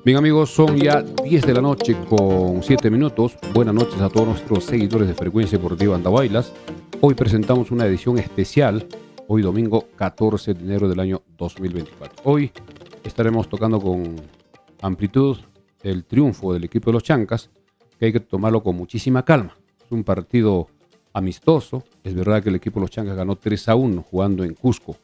Bien amigos, son ya 10 de la noche con 7 minutos. Buenas noches a todos nuestros seguidores de Frecuencia Deportiva Andahuaylas. Hoy presentamos una edición especial, hoy domingo 14 de enero del año 2024. Hoy estaremos tocando con amplitud el triunfo del equipo de los Chancas, que hay que tomarlo con muchísima calma. Es un partido amistoso. Es verdad que el equipo de los Chancas ganó 3-1 jugando en Cusco.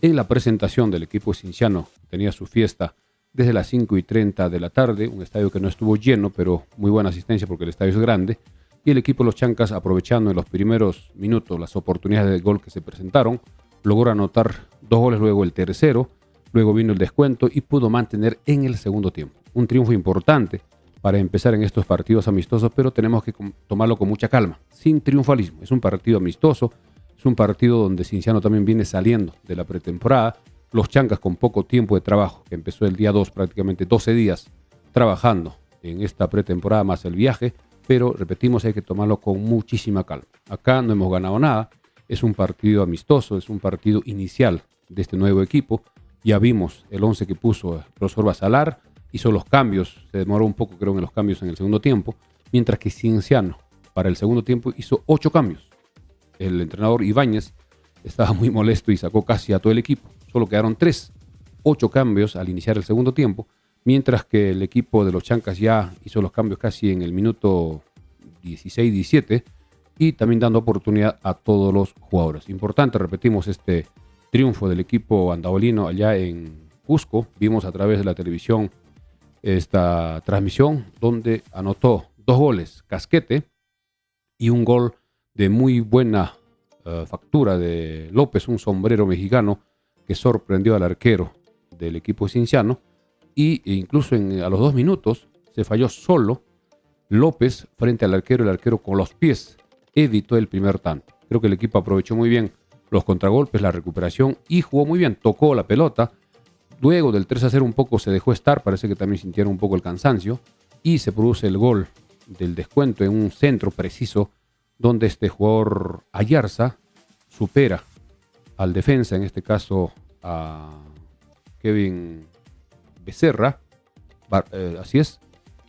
En la presentación del equipo cinciano tenía su fiesta desde las 5:30 de la tarde, un estadio que no estuvo lleno, pero muy buena asistencia porque el estadio es grande, y el equipo de los Chancas, aprovechando en los primeros minutos las oportunidades de gol que se presentaron, logró anotar 2 goles, luego el tercero, luego vino el descuento y pudo mantener en el segundo tiempo. Un triunfo importante para empezar en estos partidos amistosos, pero tenemos que tomarlo con mucha calma, sin triunfalismo. Es un partido amistoso, es un partido donde Cinciano también viene saliendo de la pretemporada. Los Chancas con poco tiempo de trabajo, que empezó el día 2, prácticamente 12 días trabajando en esta pretemporada más el viaje, pero repetimos, hay que tomarlo con muchísima calma. Acá no hemos ganado nada, es un partido amistoso, es un partido inicial de este nuevo equipo. Ya vimos el 11 que puso el profesor Basalar, hizo los cambios, se demoró un poco creo en los cambios en el segundo tiempo, mientras que Cienciano para el segundo tiempo hizo 8 cambios. El entrenador Ibáñez estaba muy molesto y sacó casi a todo el equipo. Solo quedaron 8 cambios al iniciar el segundo tiempo, mientras que el equipo de los Chancas ya hizo los cambios casi en el minuto 16-17 y también dando oportunidad a todos los jugadores. Importante, repetimos, este triunfo del equipo andahuelino allá en Cusco. Vimos a través de la televisión esta transmisión donde anotó 2 goles Casquete y un gol de muy buena factura de López, un sombrero mexicano que sorprendió al arquero del equipo cinciano, e incluso a los 2 minutos se falló solo López frente al arquero. El arquero con los pies evitó el primer tanto. Creo que el equipo aprovechó muy bien los contragolpes, la recuperación y jugó muy bien, tocó la pelota. Luego del 3-0 un poco se dejó estar, parece que también sintieron un poco el cansancio y se produce el gol del descuento en un centro preciso donde este jugador Ayarza supera al defensa, en este caso a Kevin Becerra, así es,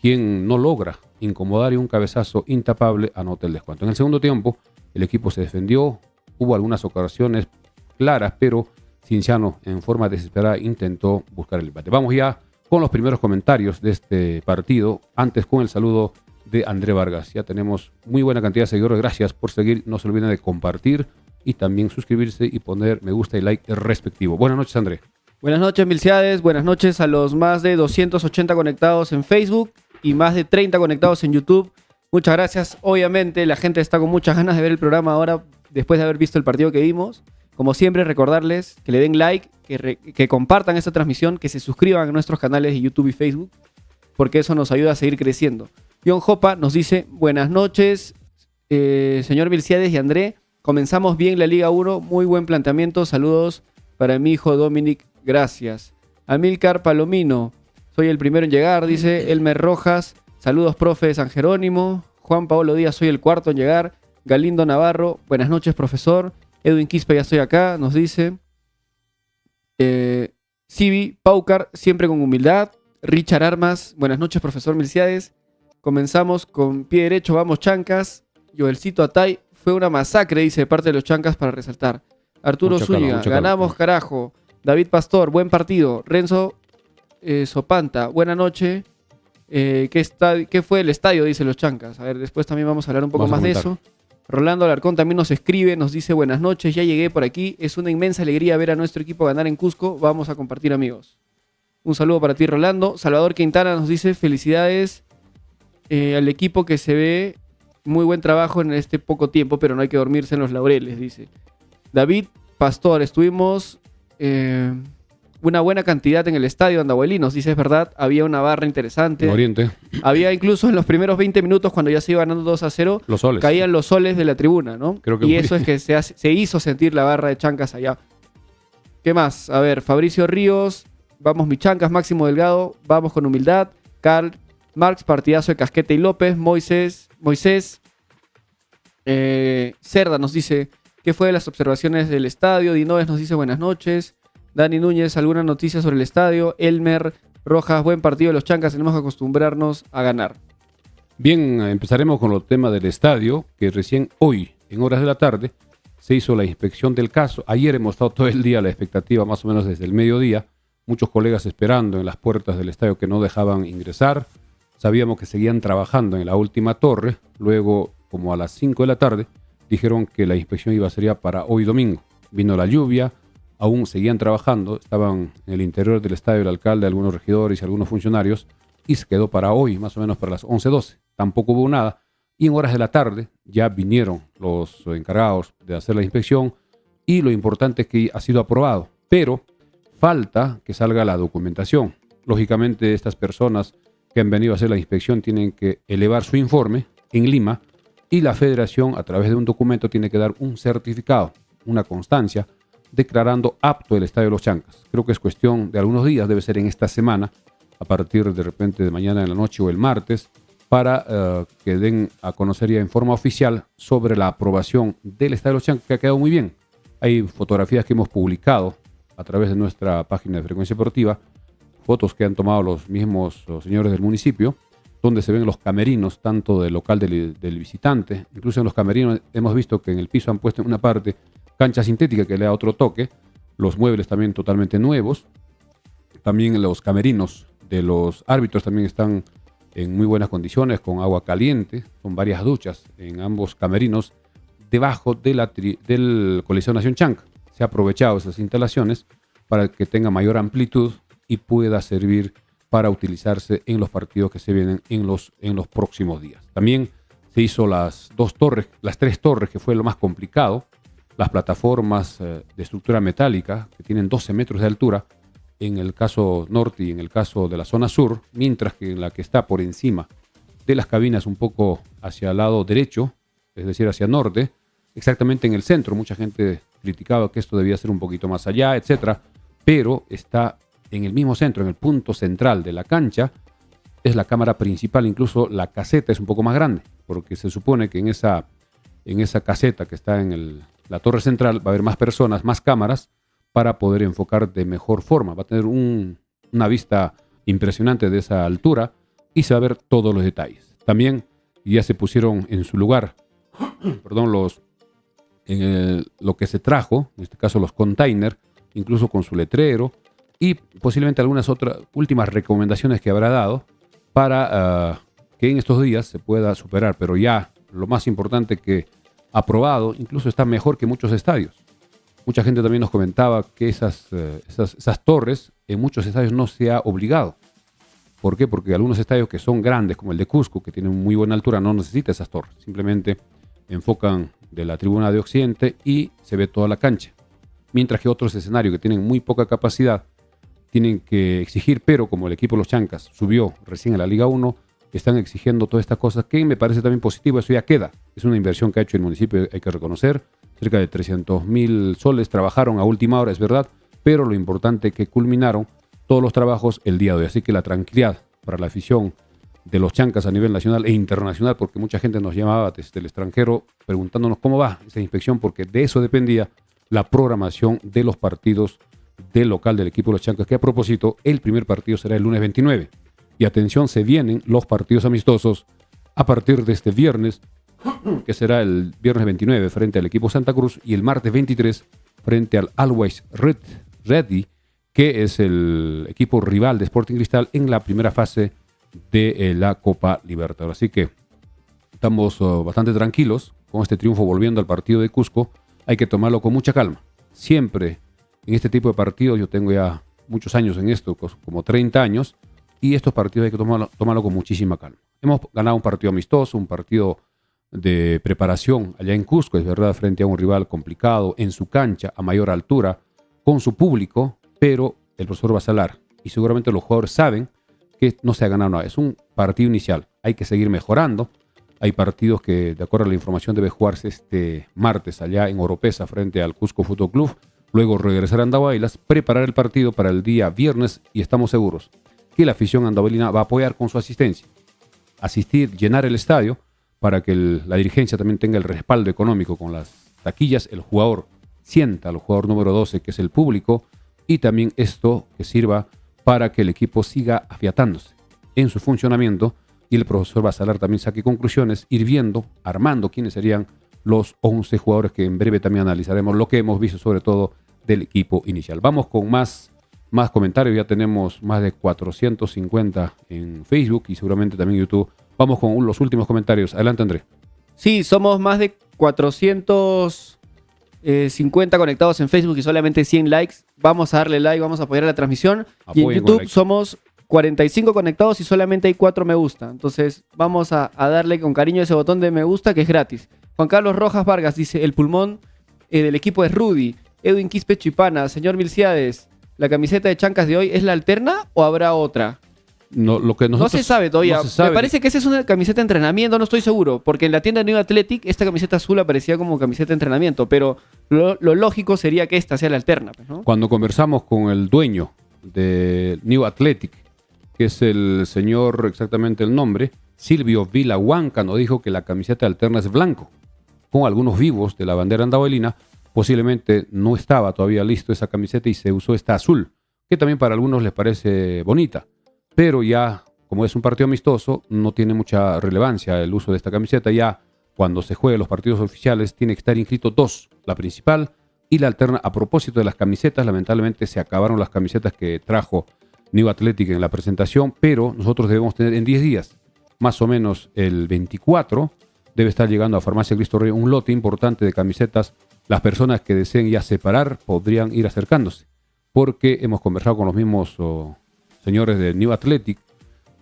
quien no logra incomodar y un cabezazo intapable anota el descuento. En el segundo tiempo el equipo se defendió, hubo algunas ocasiones claras, pero Cinciano en forma desesperada intentó buscar el empate. Vamos ya con los primeros comentarios de este partido, antes con el saludo de André Vargas. Ya tenemos muy buena cantidad de seguidores, gracias por seguir, no se olviden de compartir y también suscribirse y poner me gusta y like respectivo. Buenas noches, André. Buenas noches, Milciades. Buenas noches a los más de 280 conectados en Facebook y más de 30 conectados en YouTube. Muchas gracias. Obviamente la gente está con muchas ganas de ver el programa ahora, después de haber visto el partido que vimos. Como siempre, recordarles que le den like, que compartan esta transmisión, que se suscriban a nuestros canales de YouTube y Facebook, porque eso nos ayuda a seguir creciendo. John Jopa nos dice, buenas noches, señor Milciades y André. Comenzamos bien la Liga 1, muy buen planteamiento. Saludos para mi hijo Dominic, gracias. Amílcar Palomino, soy el primero en llegar, dice Elmer Rojas. Saludos, profe de San Jerónimo. Juan Paolo Díaz, soy el cuarto en llegar. Galindo Navarro, buenas noches, profesor. Edwin Quispe, ya estoy acá, nos dice. Civi Paucar, siempre con humildad. Richard Armas, buenas noches, profesor Milciades. Comenzamos con pie derecho, vamos Chancas. Joelcito Atay, fue una masacre, dice, de parte de los Chancas para resaltar. Arturo Zúñiga, ganamos, carajo. David Pastor, buen partido. Renzo Sopanta, buena noche. ¿Qué fue el estadio? Dice los Chancas. A ver, después también vamos a hablar un poco más de eso. Rolando Alarcón también nos escribe, nos dice buenas noches, ya llegué por aquí. Es una inmensa alegría ver a nuestro equipo ganar en Cusco. Vamos a compartir, amigos. Un saludo para ti, Rolando. Salvador Quintana nos dice felicidades al equipo, que se ve muy buen trabajo en este poco tiempo, pero no hay que dormirse en los laureles, dice. David Pastor, estuvimos una buena cantidad en el estadio Andahuelinos, dice, es verdad, había una barra interesante. Oriente. Había incluso en los primeros 20 minutos, cuando ya se iba ganando 2-0, los soles. Caían los soles de la tribuna, ¿no? Creo que y eso es que se hizo sentir la barra de Chancas allá. ¿Qué más? A ver, Fabricio Ríos, vamos mi Chancas, Máximo Delgado, vamos con humildad. Karl Marx, partidazo de Casquete y López. Moisés Cerda nos dice, ¿qué fue de las observaciones del estadio? Dinoves nos dice buenas noches. Dani Núñez, ¿alguna noticia sobre el estadio? Elmer Rojas, buen partido de los Chancas, tenemos que acostumbrarnos a ganar. Bien, empezaremos con los temas del estadio, que recién hoy, en horas de la tarde, se hizo la inspección del caso. Ayer hemos estado todo el día a la expectativa, más o menos desde el mediodía, muchos colegas esperando en las puertas del estadio que no dejaban ingresar. Sabíamos que seguían trabajando en la última torre. Luego, como a las 5 de la tarde, dijeron que la inspección iba a ser ya para hoy domingo. Vino la lluvia, aún seguían trabajando, estaban en el interior del estadio el alcalde, algunos regidores y algunos funcionarios, y se quedó para hoy, más o menos para las 11:12. Tampoco hubo nada. Y en horas de la tarde ya vinieron los encargados de hacer la inspección y lo importante es que ha sido aprobado. Pero falta que salga la documentación. Lógicamente, estas personas que han venido a hacer la inspección tienen que elevar su informe en Lima y la federación, a través de un documento, tiene que dar un certificado, una constancia, declarando apto el Estadio de los Chancas. Creo que es cuestión de algunos días, debe ser en esta semana, a partir de repente de mañana en la noche o el martes, para que den a conocer ya en forma oficial sobre la aprobación del Estadio de los Chancas, que ha quedado muy bien. Hay fotografías que hemos publicado a través de nuestra página de Frecuencia Deportiva, fotos que han tomado los mismos señores del municipio, donde se ven los camerinos, tanto del local del visitante. Incluso en los camerinos hemos visto que en el piso han puesto en una parte cancha sintética que le da otro toque, los muebles también totalmente nuevos. También los camerinos de los árbitros también están en muy buenas condiciones, con agua caliente, con varias duchas en ambos camerinos, debajo del Coliseo Nación Chanca. Se ha aprovechado esas instalaciones para que tenga mayor amplitud y pueda servir para utilizarse en los partidos que se vienen en los próximos días. También se hizo las tres torres, que fue lo más complicado, las plataformas de estructura metálica, que tienen 12 metros de altura, en el caso norte y en el caso de la zona sur, mientras que en la que está por encima de las cabinas un poco hacia el lado derecho, es decir, hacia norte, exactamente en el centro. Mucha gente criticaba que esto debía ser un poquito más allá, etcétera, pero está en el mismo centro, en el punto central de la cancha, es la cámara principal. Incluso la caseta es un poco más grande, porque se supone que en esa caseta que está en la torre central va a haber más personas, más cámaras, para poder enfocar de mejor forma. Va a tener una vista impresionante de esa altura y se va a ver todos los detalles. También ya se pusieron en su lugar lo que se trajo, en este caso los containers, incluso con su letrero, y posiblemente algunas otras últimas recomendaciones que habrá dado para que en estos días se pueda superar. Pero ya lo más importante, que aprobado, incluso está mejor que muchos estadios. Mucha gente también nos comentaba que esas torres en muchos estadios no se ha obligado. ¿Por qué? Porque algunos estadios que son grandes, como el de Cusco, que tienen muy buena altura, no necesita esas torres. Simplemente enfocan de la tribuna de Occidente y se ve toda la cancha. Mientras que otros escenarios que tienen muy poca capacidad tienen que exigir, pero como el equipo Los Chancas subió recién a la Liga 1, están exigiendo todas estas cosas, que me parece también positivo. Eso ya queda. Es una inversión que ha hecho el municipio, hay que reconocer. Cerca de 300.000 soles trabajaron a última hora, es verdad, pero lo importante es que culminaron todos los trabajos el día de hoy. Así que la tranquilidad para la afición de Los Chancas a nivel nacional e internacional, porque mucha gente nos llamaba desde el extranjero preguntándonos cómo va esta inspección, porque de eso dependía la programación de los partidos del local del equipo de Los Chancas, que a propósito, el primer partido será el lunes 29. Y atención, se vienen los partidos amistosos a partir de este viernes, que será el viernes 29 frente al equipo Santa Cruz y el martes 23 frente al Always Ready, que es el equipo rival de Sporting Cristal en la primera fase de la Copa Libertadores. Así que estamos bastante tranquilos con este triunfo. Volviendo al partido de Cusco, hay que tomarlo con mucha calma. Siempre en este tipo de partidos, yo tengo ya muchos años en esto, como 30 años, y estos partidos hay que tomarlo con muchísima calma. Hemos ganado un partido amistoso, un partido de preparación allá en Cusco, es verdad, frente a un rival complicado, en su cancha, a mayor altura, con su público, pero el profesor va a salar, y seguramente los jugadores saben que no se ha ganado nada. Es un partido inicial, hay que seguir mejorando. Hay partidos que, de acuerdo a la información, debe jugarse este martes allá en Oropesa frente al Cusco Fútbol Club, luego regresar a Andahuaylas, preparar el partido para el día viernes, y estamos seguros que la afición andahuaylina va a apoyar con su asistencia, asistir, llenar el estadio, para que la dirigencia también tenga el respaldo económico con las taquillas, el jugador sienta al jugador número 12, que es el público, y también esto que sirva para que el equipo siga afiatándose en su funcionamiento y el profesor Basalar también saque conclusiones, ir viendo, armando quiénes serían los 11 jugadores que en breve también analizaremos lo que hemos visto sobre todo del equipo inicial. Vamos con más comentarios, ya tenemos más de 450 en Facebook y seguramente también en YouTube. Vamos con los últimos comentarios. Adelante, André. Sí, somos más de 450 conectados en Facebook y solamente 100 likes. Vamos a darle like, vamos a apoyar la transmisión. Y en YouTube somos 45 conectados y solamente hay 4 me gusta. Entonces vamos a darle con cariño ese botón de me gusta que es gratis. Juan Carlos Rojas Vargas dice, el pulmón del equipo es Rudy. Edwin Quispe Chipana, señor Milciades, ¿la camiseta de Chancas de hoy es la alterna o habrá otra? No, no se sabe todavía. No se sabe. Me parece que esa es una camiseta de entrenamiento, no estoy seguro. Porque en la tienda de New Athletic esta camiseta azul aparecía como camiseta de entrenamiento. Pero lo lógico sería que esta sea la alterna, ¿no? Cuando conversamos con el dueño de New Athletic, que es el señor, exactamente el nombre, Silvio Villahuanca, nos dijo que la camiseta alterna es blanco, con algunos vivos de la bandera andahuaylina. Posiblemente no estaba todavía listo esa camiseta y se usó esta azul, que también para algunos les parece bonita. Pero ya, como es un partido amistoso, no tiene mucha relevancia el uso de esta camiseta. Ya cuando se jueguen los partidos oficiales, tiene que estar inscrito 2, la principal y la alterna. A propósito de las camisetas, lamentablemente se acabaron las camisetas que trajo New Athletic en la presentación, pero nosotros debemos tener en 10 días, más o menos el 24, debe estar llegando a Farmacia Cristo Rey un lote importante de camisetas. Las personas que deseen ya separar podrían ir acercándose, porque hemos conversado con los mismos señores de New Athletic,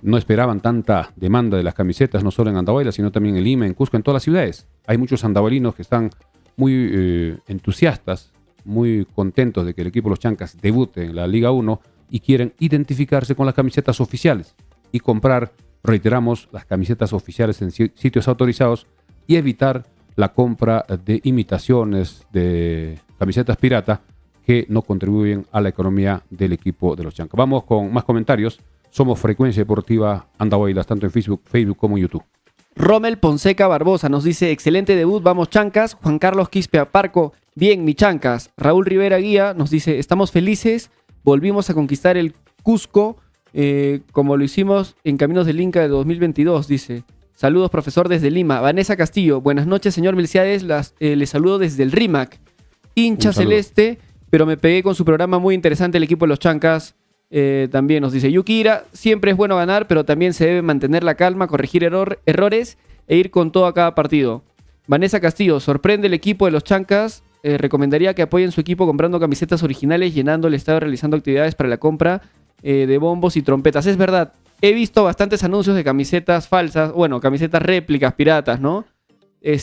no esperaban tanta demanda de las camisetas, no solo en Andahuayla, sino también en Lima, en Cusco, en todas las ciudades. Hay muchos andahuaylinos que están muy entusiastas, muy contentos de que el equipo de los Chancas debute en la Liga 1 y quieren identificarse con las camisetas oficiales y comprar, reiteramos, las camisetas oficiales en sitios autorizados y evitar la compra de imitaciones de camisetas pirata que no contribuyen a la economía del equipo de los Chancas. Vamos con más comentarios. Somos Frecuencia Deportiva Andahuaylas, tanto en Facebook como en YouTube. Rommel Ponseca Barbosa nos dice, excelente debut, vamos Chancas. Juan Carlos Quispe Aparco, bien mi Chancas. Raúl Rivera Guía nos dice, estamos felices, volvimos a conquistar el Cusco como lo hicimos en Caminos del Inca de 2022, dice. Saludos, profesor, desde Lima. Vanessa Castillo, buenas noches, señor Milciades, les saludo desde el RIMAC. Hincha celeste, pero me pegué con su programa muy interesante, el equipo de los Chancas. También nos dice Yukira, siempre es bueno ganar, pero también se debe mantener la calma, corregir errores e ir con todo a cada partido. Vanessa Castillo, sorprende el equipo de los Chancas. Recomendaría que apoyen su equipo comprando camisetas originales, llenando el estadio, realizando actividades para la compra de bombos y trompetas. Es verdad, he visto bastantes anuncios de camisetas falsas, bueno, camisetas réplicas, piratas, ¿no?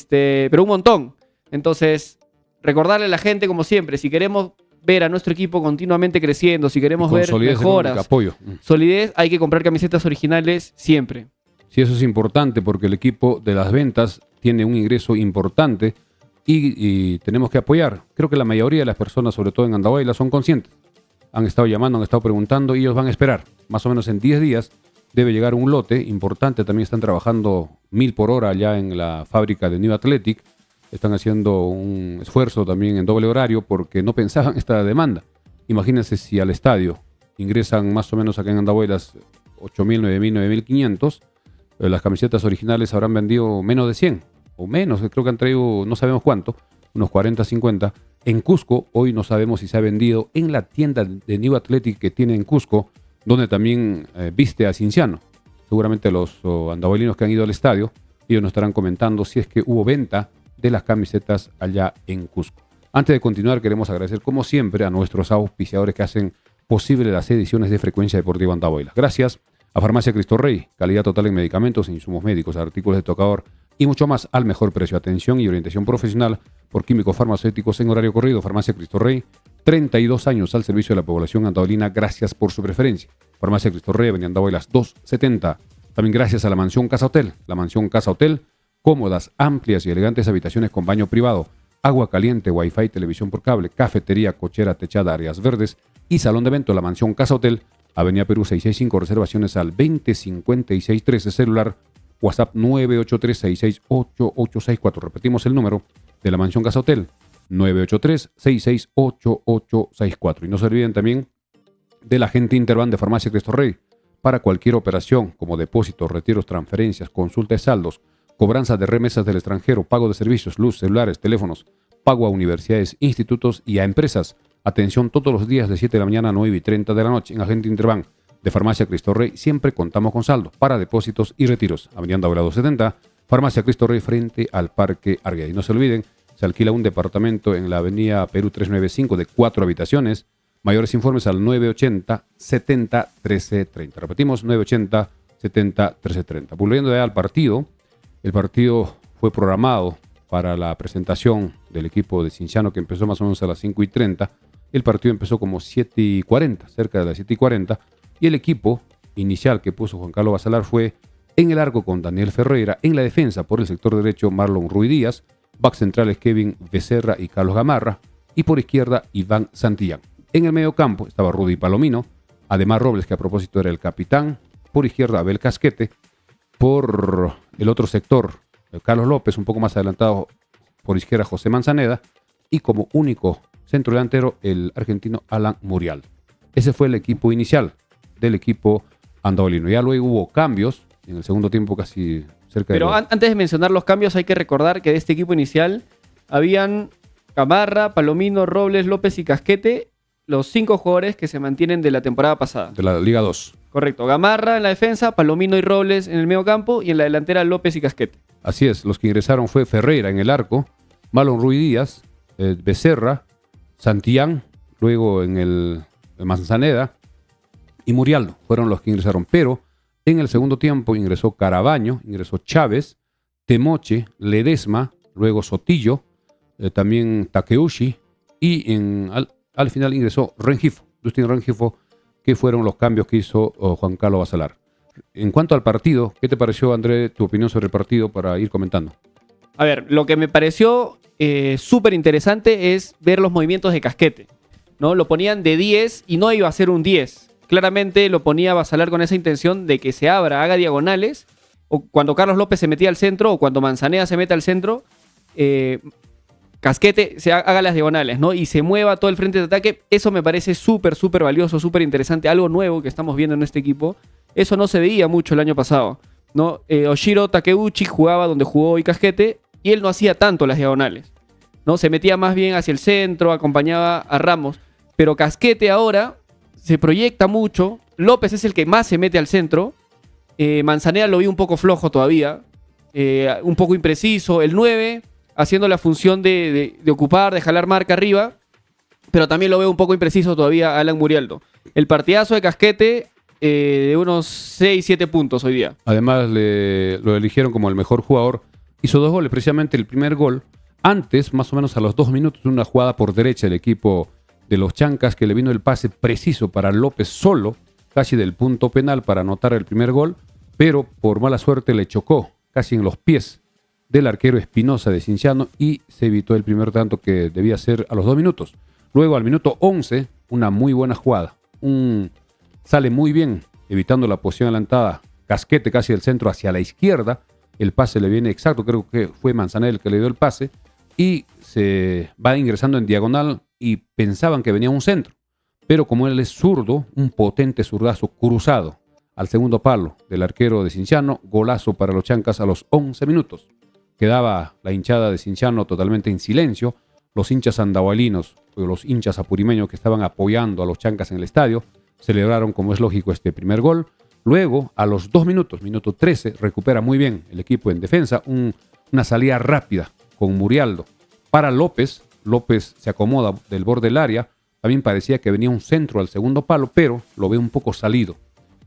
Pero un montón. Entonces, recordarle a la gente, como siempre, si queremos ver a nuestro equipo continuamente creciendo, si queremos ver mejoras, apoyo. Solidez, hay que comprar camisetas originales siempre. Sí, eso es importante porque el equipo de las ventas tiene un ingreso importante y tenemos que apoyar. Creo que la mayoría de las personas, sobre todo en Andahuayla, son conscientes. Han estado llamando, han estado preguntando y ellos van a esperar. Más o menos en 10 días debe llegar un lote importante. También están trabajando 1000 por hora allá en la fábrica de New Athletic. Están haciendo un esfuerzo también en doble horario porque no pensaban esta demanda. Imagínense si al estadio ingresan más o menos acá en Andahuaylas 8.000, 9.000, 9.500. Las camisetas originales habrán vendido menos de 100 o menos. Creo que han traído no sabemos cuánto, unos 40, 50. En Cusco hoy no sabemos si se ha vendido en la tienda de New Athletic que tiene en Cusco, donde también viste a Cinciano. Seguramente los andahuaylinos que han ido al estadio, ellos nos estarán comentando si es que hubo venta de las camisetas allá en Cusco. Antes de continuar, queremos agradecer como siempre a nuestros auspiciadores que hacen posible las ediciones de Frecuencia Deportiva Andahuaylas. Gracias a Farmacia Cristo Rey, calidad total en medicamentos, insumos médicos, artículos de tocador y mucho más al mejor precio. Atención y orientación profesional por químicos farmacéuticos en horario corrido. Farmacia Cristo Rey, 32 años al servicio de la población andahuaylina. Gracias por su preferencia. Farmacia Cristo Rey, Avenida Andahuaylas 270. También gracias a la Mansión Casa Hotel. La Mansión Casa Hotel, cómodas, amplias y elegantes habitaciones con baño privado, agua caliente, wifi, televisión por cable, cafetería, cochera techada, áreas verdes y salón de evento. La Mansión Casa Hotel, Avenida Perú 665, reservaciones al 205613, celular WhatsApp 983-668864. Repetimos el número de la Mansión Casa Hotel, 983-668864. Y no se olviden también del agente Interban de Farmacia Cristo Rey. Para cualquier operación como depósitos, retiros, transferencias, consulta de saldos, cobranza de remesas del extranjero, pago de servicios, luz, celulares, teléfonos, pago a universidades, institutos y a empresas. Atención todos los días de 7 de la mañana a 9:30 de la noche en Agente Interbank de Farmacia Cristo Rey. Siempre contamos con saldo para depósitos y retiros. Avenida Andaurado 70, Farmacia Cristo Rey frente al Parque Arguedas. Y no se olviden, se alquila un departamento en la Avenida Perú 395 de 4 habitaciones. Mayores informes al 980-70-1330. Repetimos, 980-70-1330. Volviendo ya al partido, el partido fue programado para la presentación del equipo de Cienciano, que empezó más o menos a las 5:30. El partido empezó como 7:40, cerca de las 7:40. Y el equipo inicial que puso Juan Carlos Basalar fue en el arco con Daniel Ferreira, en la defensa por el sector derecho Marlon Ruiz Díaz, back centrales Kevin Becerra y Carlos Gamarra, y por izquierda Iván Santillán. En el medio campo estaba Rudy Palomino, además Robles, que a propósito era el capitán, por izquierda Abel Casquete, por el otro sector Carlos López, un poco más adelantado por izquierda José Manzaneda, y como único centro delantero el argentino Alan Murial. Ese fue el equipo inicial del equipo andabolino. Ya luego hubo cambios en el segundo tiempo, casi cerca de... Pero antes de mencionar los cambios, hay que recordar que de este equipo inicial habían Gamarra, Palomino, Robles, López y Casquete, los 5 jugadores que se mantienen de la temporada pasada. de la Liga 2. Correcto. Gamarra en la defensa, Palomino y Robles en el medio campo y en la delantera López y Casquete. Así es, los que ingresaron fue Ferreira en el arco, Marlon Ruiz Díaz, Becerra, Santillán, luego en el Manzaneda y Murialdo fueron los que ingresaron. Pero en el segundo tiempo ingresó Carabaño, ingresó Chávez, Temoche, Ledesma, luego Sotillo, también Takeuchi y al final ingresó Rengifo, Justin Rengifo, que fueron los cambios que hizo Juan Carlos Basalar. En cuanto al partido, ¿qué te pareció, André, tu opinión sobre el partido para ir comentando? A ver, lo que me pareció súper interesante es ver los movimientos de Casquete, ¿no? Lo ponían de 10 y no iba a ser un 10. Claramente lo ponía Basalar con esa intención de que se abra, haga diagonales, o cuando Carlos López se metía al centro, o cuando Manzaneda se mete al centro, Casquete se haga las diagonales, ¿no? Y se mueva todo el frente de ataque. Eso me parece súper, súper valioso, súper interesante. Algo nuevo que estamos viendo en este equipo. Eso no se veía mucho el año pasado, ¿no? Oshiro Takeuchi jugaba donde jugó hoy Casquete y él no hacía tanto las diagonales, ¿no? Se metía más bien hacia el centro, acompañaba a Ramos. Pero Casquete ahora se proyecta mucho. López es el que más se mete al centro. Manzaneda lo vi un poco flojo todavía. Un poco impreciso. El 9... haciendo la función de ocupar, de jalar marca arriba, pero también lo veo un poco impreciso todavía Alan Murialdo. El partidazo de Casquete de unos 6-7 puntos hoy día. Además lo eligieron como el mejor jugador. Hizo 2 goles, precisamente el primer gol. Antes, más o menos a los 2 minutos, una jugada por derecha del equipo de los Chancas que le vino el pase preciso para López solo, casi del punto penal para anotar el primer gol, pero por mala suerte le chocó casi en los pies del arquero Espinosa de Cienciano y se evitó el primer tanto que debía ser a los 2 minutos. Luego al minuto 11, una muy buena jugada. Sale muy bien, evitando la posición adelantada. Casquete casi del centro hacia la izquierda. El pase le viene exacto, creo que fue Manzaneda el que le dio el pase. Y se va ingresando en diagonal y pensaban que venía un centro. Pero como él es zurdo, un potente zurdazo cruzado al segundo palo del arquero de Cienciano. Golazo para los Chancas a los 11 minutos. Quedaba la hinchada de Cienciano totalmente en silencio. Los hinchas andahualinos, los hinchas apurimeños que estaban apoyando a los Chancas en el estadio, celebraron, como es lógico, este primer gol. Luego, a los 2 minutos, minuto 13, recupera muy bien el equipo en defensa. Una salida rápida con Murialdo para López. López se acomoda del borde del área. También parecía que venía un centro al segundo palo, pero lo ve un poco salido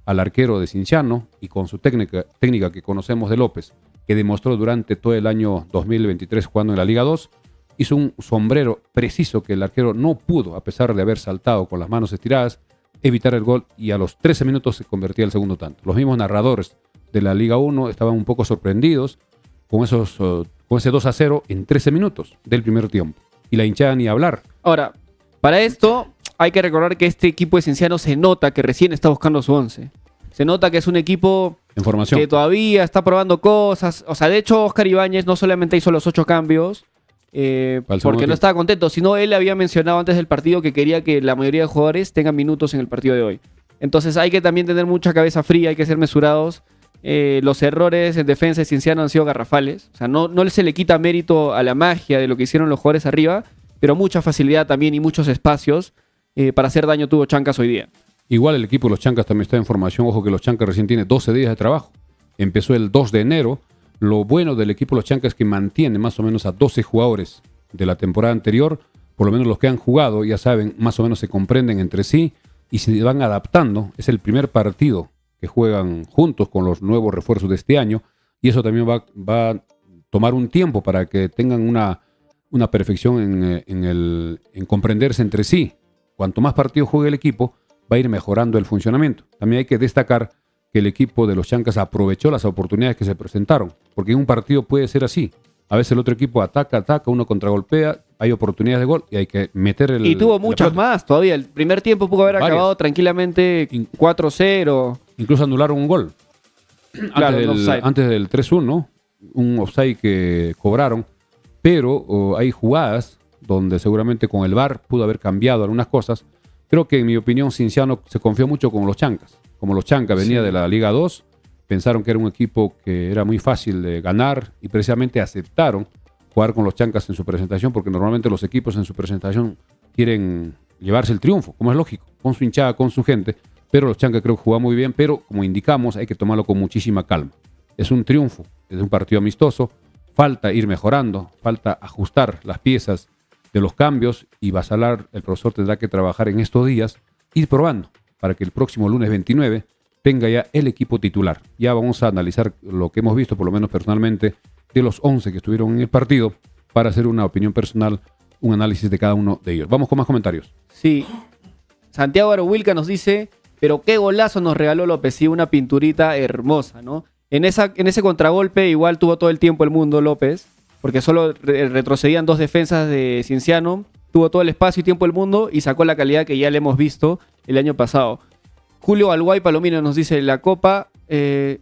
al arquero de Cienciano y con su técnica que conocemos de López, que demostró durante todo el año 2023 jugando en la Liga 2, hizo un sombrero preciso que el arquero no pudo, a pesar de haber saltado con las manos estiradas, evitar el gol y a los 13 minutos se convertía el segundo tanto. Los mismos narradores de la Liga 1 estaban un poco sorprendidos con ese 2-0 en 13 minutos del primer tiempo. Y la hinchada ni hablar. Ahora, para esto hay que recordar que este equipo de Cienciano se nota que recién está buscando su 11. Se nota que es un equipo en formación, que todavía está probando cosas. O sea, de hecho, Oscar Ibáñez no solamente hizo los 8 cambios, porque no estaba contento, sino él había mencionado antes del partido que quería que la mayoría de jugadores tengan minutos en el partido de hoy. Entonces hay que también tener mucha cabeza fría, hay que ser mesurados. Los errores en defensa de Cienciano han sido garrafales. O sea, no se le quita mérito a la magia de lo que hicieron los jugadores arriba, pero mucha facilidad también y muchos espacios para hacer daño tuvo Chancas hoy día. Igual el equipo de los Chancas también está en formación. Ojo que los Chancas recién tiene 12 días de trabajo. Empezó el 2 de enero. Lo bueno del equipo de los Chancas es que mantiene más o menos a 12 jugadores de la temporada anterior. Por lo menos los que han jugado, ya saben, más o menos se comprenden entre sí y se van adaptando. Es el primer partido que juegan juntos con los nuevos refuerzos de este año. Y eso también va a tomar un tiempo para que tengan una perfección en comprenderse entre sí. Cuanto más partidos juegue el equipo, va a ir mejorando el funcionamiento. También hay que destacar que el equipo de los Chancas aprovechó las oportunidades que se presentaron, porque en un partido puede ser así. A veces el otro equipo ataca, uno contragolpea, hay oportunidades de gol y hay que meter el... Y tuvo muchas más todavía. El primer tiempo pudo haber acabado tranquilamente 4-0. Incluso anularon un gol. Claro, antes del 3-1, ¿no? Un offside que cobraron, pero hay jugadas donde seguramente con el VAR pudo haber cambiado algunas cosas. Creo que en mi opinión Cienciano se confió mucho con los Chancas. Como los Chancas venía de la Liga 2, pensaron que era un equipo que era muy fácil de ganar y precisamente aceptaron jugar con los Chancas en su presentación, porque normalmente los equipos en su presentación quieren llevarse el triunfo, como es lógico, con su hinchada, con su gente, pero los Chancas creo que jugaban muy bien, pero como indicamos hay que tomarlo con muchísima calma. Es un triunfo, es un partido amistoso, falta ir mejorando, falta ajustar las piezas de los cambios y Basalar, el profesor, tendrá que trabajar en estos días, ir probando para que el próximo lunes 29 tenga ya el equipo titular. Ya vamos a analizar lo que hemos visto, por lo menos personalmente, de los 11 que estuvieron en el partido para hacer una opinión personal, un análisis de cada uno de ellos. Vamos con más comentarios. Sí. Santiago Arohuilca nos dice, pero qué golazo nos regaló López, sí, una pinturita hermosa, ¿no? En ese contragolpe igual tuvo todo el tiempo el mundo López, porque solo retrocedían dos defensas de Cienciano, tuvo todo el espacio y tiempo el mundo y sacó la calidad que ya le hemos visto el año pasado. Julio Alguay Palomino nos dice, la Copa se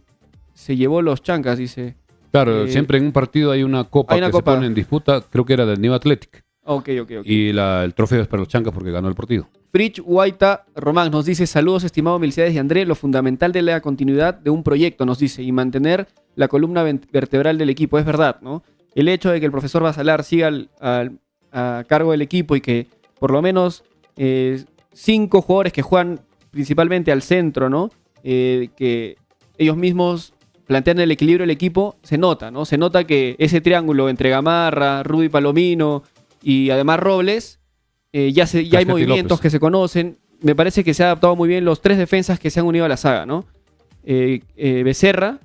llevó los Chancas, dice. Claro, siempre en un partido hay una copa se pone en disputa, creo que era del New Athletic. Ok. Y el trofeo es para los Chancas porque ganó el partido. Fritz Guaita Román nos dice, saludos estimados Milciades y André, lo fundamental de la continuidad de un proyecto, nos dice, y mantener la columna vertebral del equipo, es verdad, ¿no? El hecho de que el profesor Basalar siga a cargo del equipo y que por lo menos 5 jugadores que juegan principalmente al centro, ¿no? Que ellos mismos plantean el equilibrio del equipo, se nota, ¿no? Se nota que ese triángulo entre Gamarra, Rudy Palomino y además Robles, ya hay movimientos López que se conocen. Me parece que se ha adaptado muy bien los 3 defensas que se han unido a la saga, ¿no? Becerra,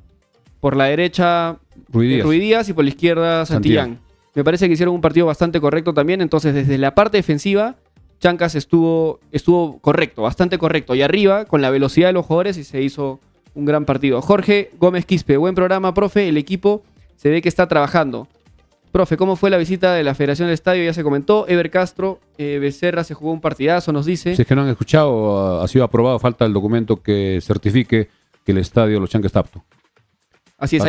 por la derecha Ruiz Díaz y por la izquierda Santillán. Me parece que hicieron un partido bastante correcto también. Entonces, desde la parte defensiva, Chancas estuvo correcto, bastante correcto. Y arriba, con la velocidad de los jugadores, y se hizo un gran partido. Jorge Gómez Quispe, buen programa, profe. El equipo se ve que está trabajando. Profe, ¿cómo fue la visita de la Federación del Estadio? Ya se comentó. Ever Castro, Becerra se jugó un partidazo, nos dice. Si es que no han escuchado, ha sido aprobado, falta el documento que certifique que el estadio Los Chancas está apto. Así es,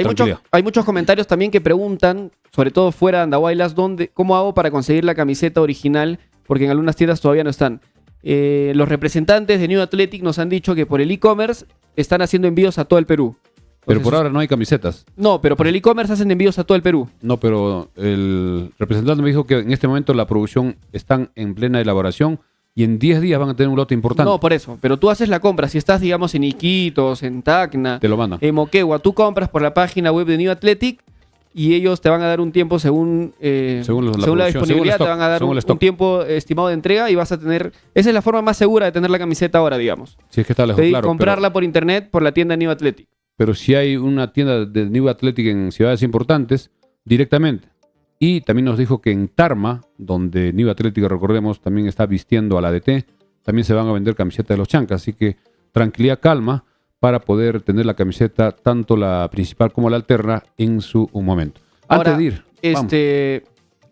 hay muchos comentarios también que preguntan, sobre todo fuera de Andahuaylas, ¿cómo hago para conseguir la camiseta original? Porque en algunas tiendas todavía no están. Los representantes de New Athletic nos han dicho que por el e-commerce están haciendo envíos a todo el Perú. Entonces, pero por ahora no hay camisetas. No, pero por el e-commerce hacen envíos a todo el Perú. No, pero el representante me dijo que en este momento la producción está en plena elaboración y en 10 días van a tener un lote importante. No, por eso. Pero tú haces la compra. Si estás, digamos, en Iquitos, en Tacna, te lo mandan. En Moquegua, tú compras por la página web de New Athletic y ellos te van a dar un tiempo según la disponibilidad, te van a dar un tiempo estimado de entrega y vas a tener... Esa es la forma más segura de tener la camiseta ahora, digamos. Si es que está lejos, claro. Comprarla por internet por la tienda New Athletic. Pero si hay una tienda de New Athletic en ciudades importantes, directamente. Y también nos dijo que en Tarma, donde New Athletic, recordemos, también está vistiendo a la DT, también se van a vender camisetas de los Chancas. Así que tranquilidad, calma, para poder tener la camiseta, tanto la principal como la alterna, en su momento. Ahora, antes de ir,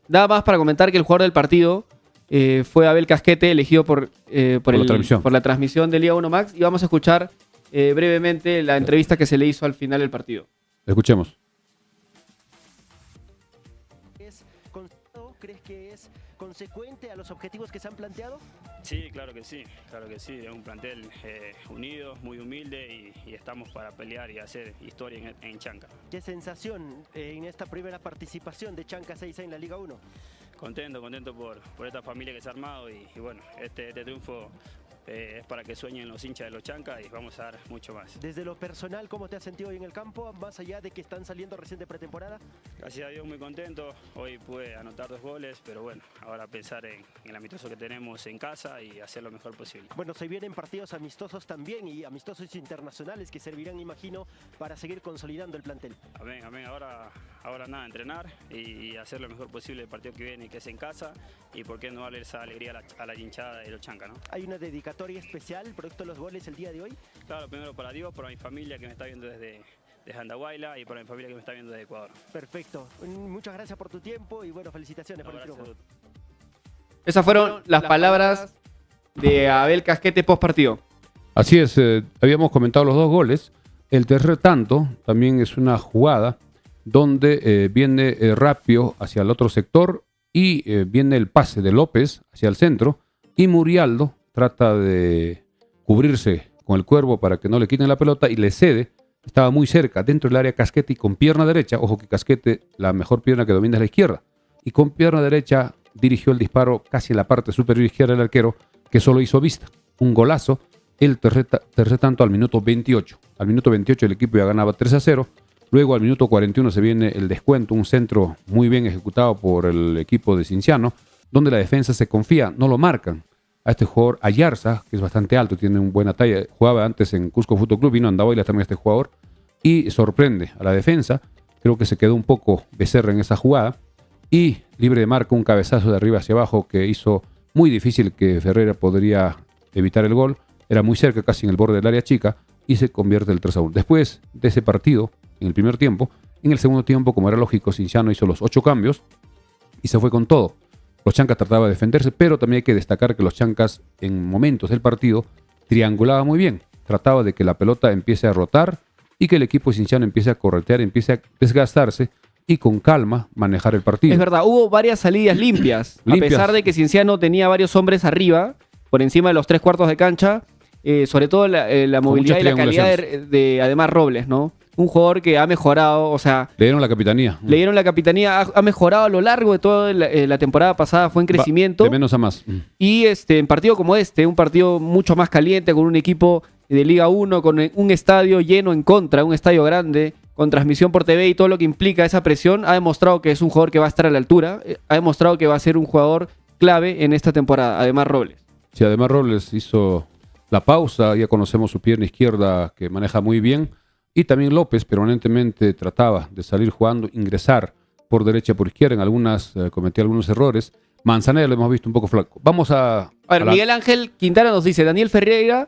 nada más para comentar que el jugador del partido fue Abel Casquete, elegido por la transmisión de Liga 1 Max. Y vamos a escuchar brevemente la entrevista que se le hizo al final del partido. Escuchemos. consecuente a los objetivos que se han planteado? Sí, claro que sí, es un plantel unido, muy humilde y estamos para pelear y hacer historia en Chanca. ¿Qué sensación en esta primera participación de Chanca 6 en la Liga 1? Contento por esta familia que se ha armado y bueno, este triunfo es para que sueñen los hinchas de los Chancas y vamos a dar mucho más. Desde lo personal, ¿cómo te has sentido hoy en el campo? Más allá de que están saliendo recién de pretemporada. Gracias a Dios muy contento, hoy pude anotar 2 goles, pero bueno, ahora pensar en el amistoso que tenemos en casa y hacer lo mejor posible. Bueno, se vienen partidos amistosos también y amistosos internacionales que servirán, imagino, para seguir consolidando el plantel. Amén, amén, ahora nada, entrenar y hacer lo mejor posible el partido que viene, que es en casa y por qué no darle esa alegría a la hinchada de los Chancas, ¿no? Hay una dedicatoria especial, producto de los goles el día de hoy. Claro, primero para Dios, para mi familia que me está viendo desde Andahuayla y para mi familia que me está viendo desde Ecuador. Perfecto, muchas gracias por tu tiempo y bueno, felicitaciones por el triunfo. Esas fueron las palabras de Abel Casquete post partido. Así es, habíamos comentado los 2 goles. El tercer tanto también es una jugada donde viene rápido hacia el otro sector y viene el pase de López hacia el centro y Murialdo trata de cubrirse con el cuervo para que no le quiten la pelota y le cede. Estaba muy cerca, dentro del área Casquete y con pierna derecha. Ojo que Casquete, la mejor pierna que domina es la izquierda. Y con pierna derecha dirigió el disparo casi en la parte superior izquierda del arquero, que solo hizo vista. Un golazo, el tercer tanto al minuto 28. Al minuto 28 el equipo ya ganaba 3-0. Luego al minuto 41 se viene el descuento, un centro muy bien ejecutado por el equipo de Cienciano, donde la defensa se confía, no lo marcan. A este jugador Ayarza, que es bastante alto, tiene una buena talla, jugaba antes en Cusco Fútbol Club, vino a Andahuaylas también este jugador, y sorprende a la defensa. Creo que se quedó un poco Becerra en esa jugada, y libre de marca un cabezazo de arriba hacia abajo que hizo muy difícil que Ferreira podría evitar el gol, era muy cerca, casi en el borde del área chica, y se convierte el 3-1. Después de ese partido, en el primer tiempo, en el segundo tiempo, como era lógico, Cienciano hizo los 8 cambios y se fue con todo. Los Chancas trataban de defenderse, pero también hay que destacar que los Chancas en momentos del partido triangulaban muy bien. Trataba de que la pelota empiece a rotar y que el equipo de Cienciano empiece a corretear, empiece a desgastarse y con calma manejar el partido. Es verdad, hubo varias salidas limpias. A pesar de que Cienciano tenía varios hombres arriba, por encima de los 3/4 de cancha, sobre todo la movilidad y la calidad de además Robles, ¿no? Un jugador que ha mejorado, o sea... Le dieron la capitanía. Le dieron la capitanía, ha mejorado a lo largo de toda la temporada pasada, fue en crecimiento. De menos a más. Y en partido como un partido mucho más caliente, con un equipo de Liga 1, con un estadio lleno en contra, un estadio grande, con transmisión por TV y todo lo que implica esa presión, ha demostrado que es un jugador que va a estar a la altura, ha demostrado que va a ser un jugador clave en esta temporada, además Robles. Sí, además Robles hizo la pausa, ya conocemos su pierna izquierda que maneja muy bien. Y también López permanentemente trataba de salir jugando, ingresar por derecha, por izquierda. Cometía algunos errores. Manzanera lo hemos visto un poco flaco. Vamos a ver, Miguel Ángel Quintana nos dice, Daniel Ferreira,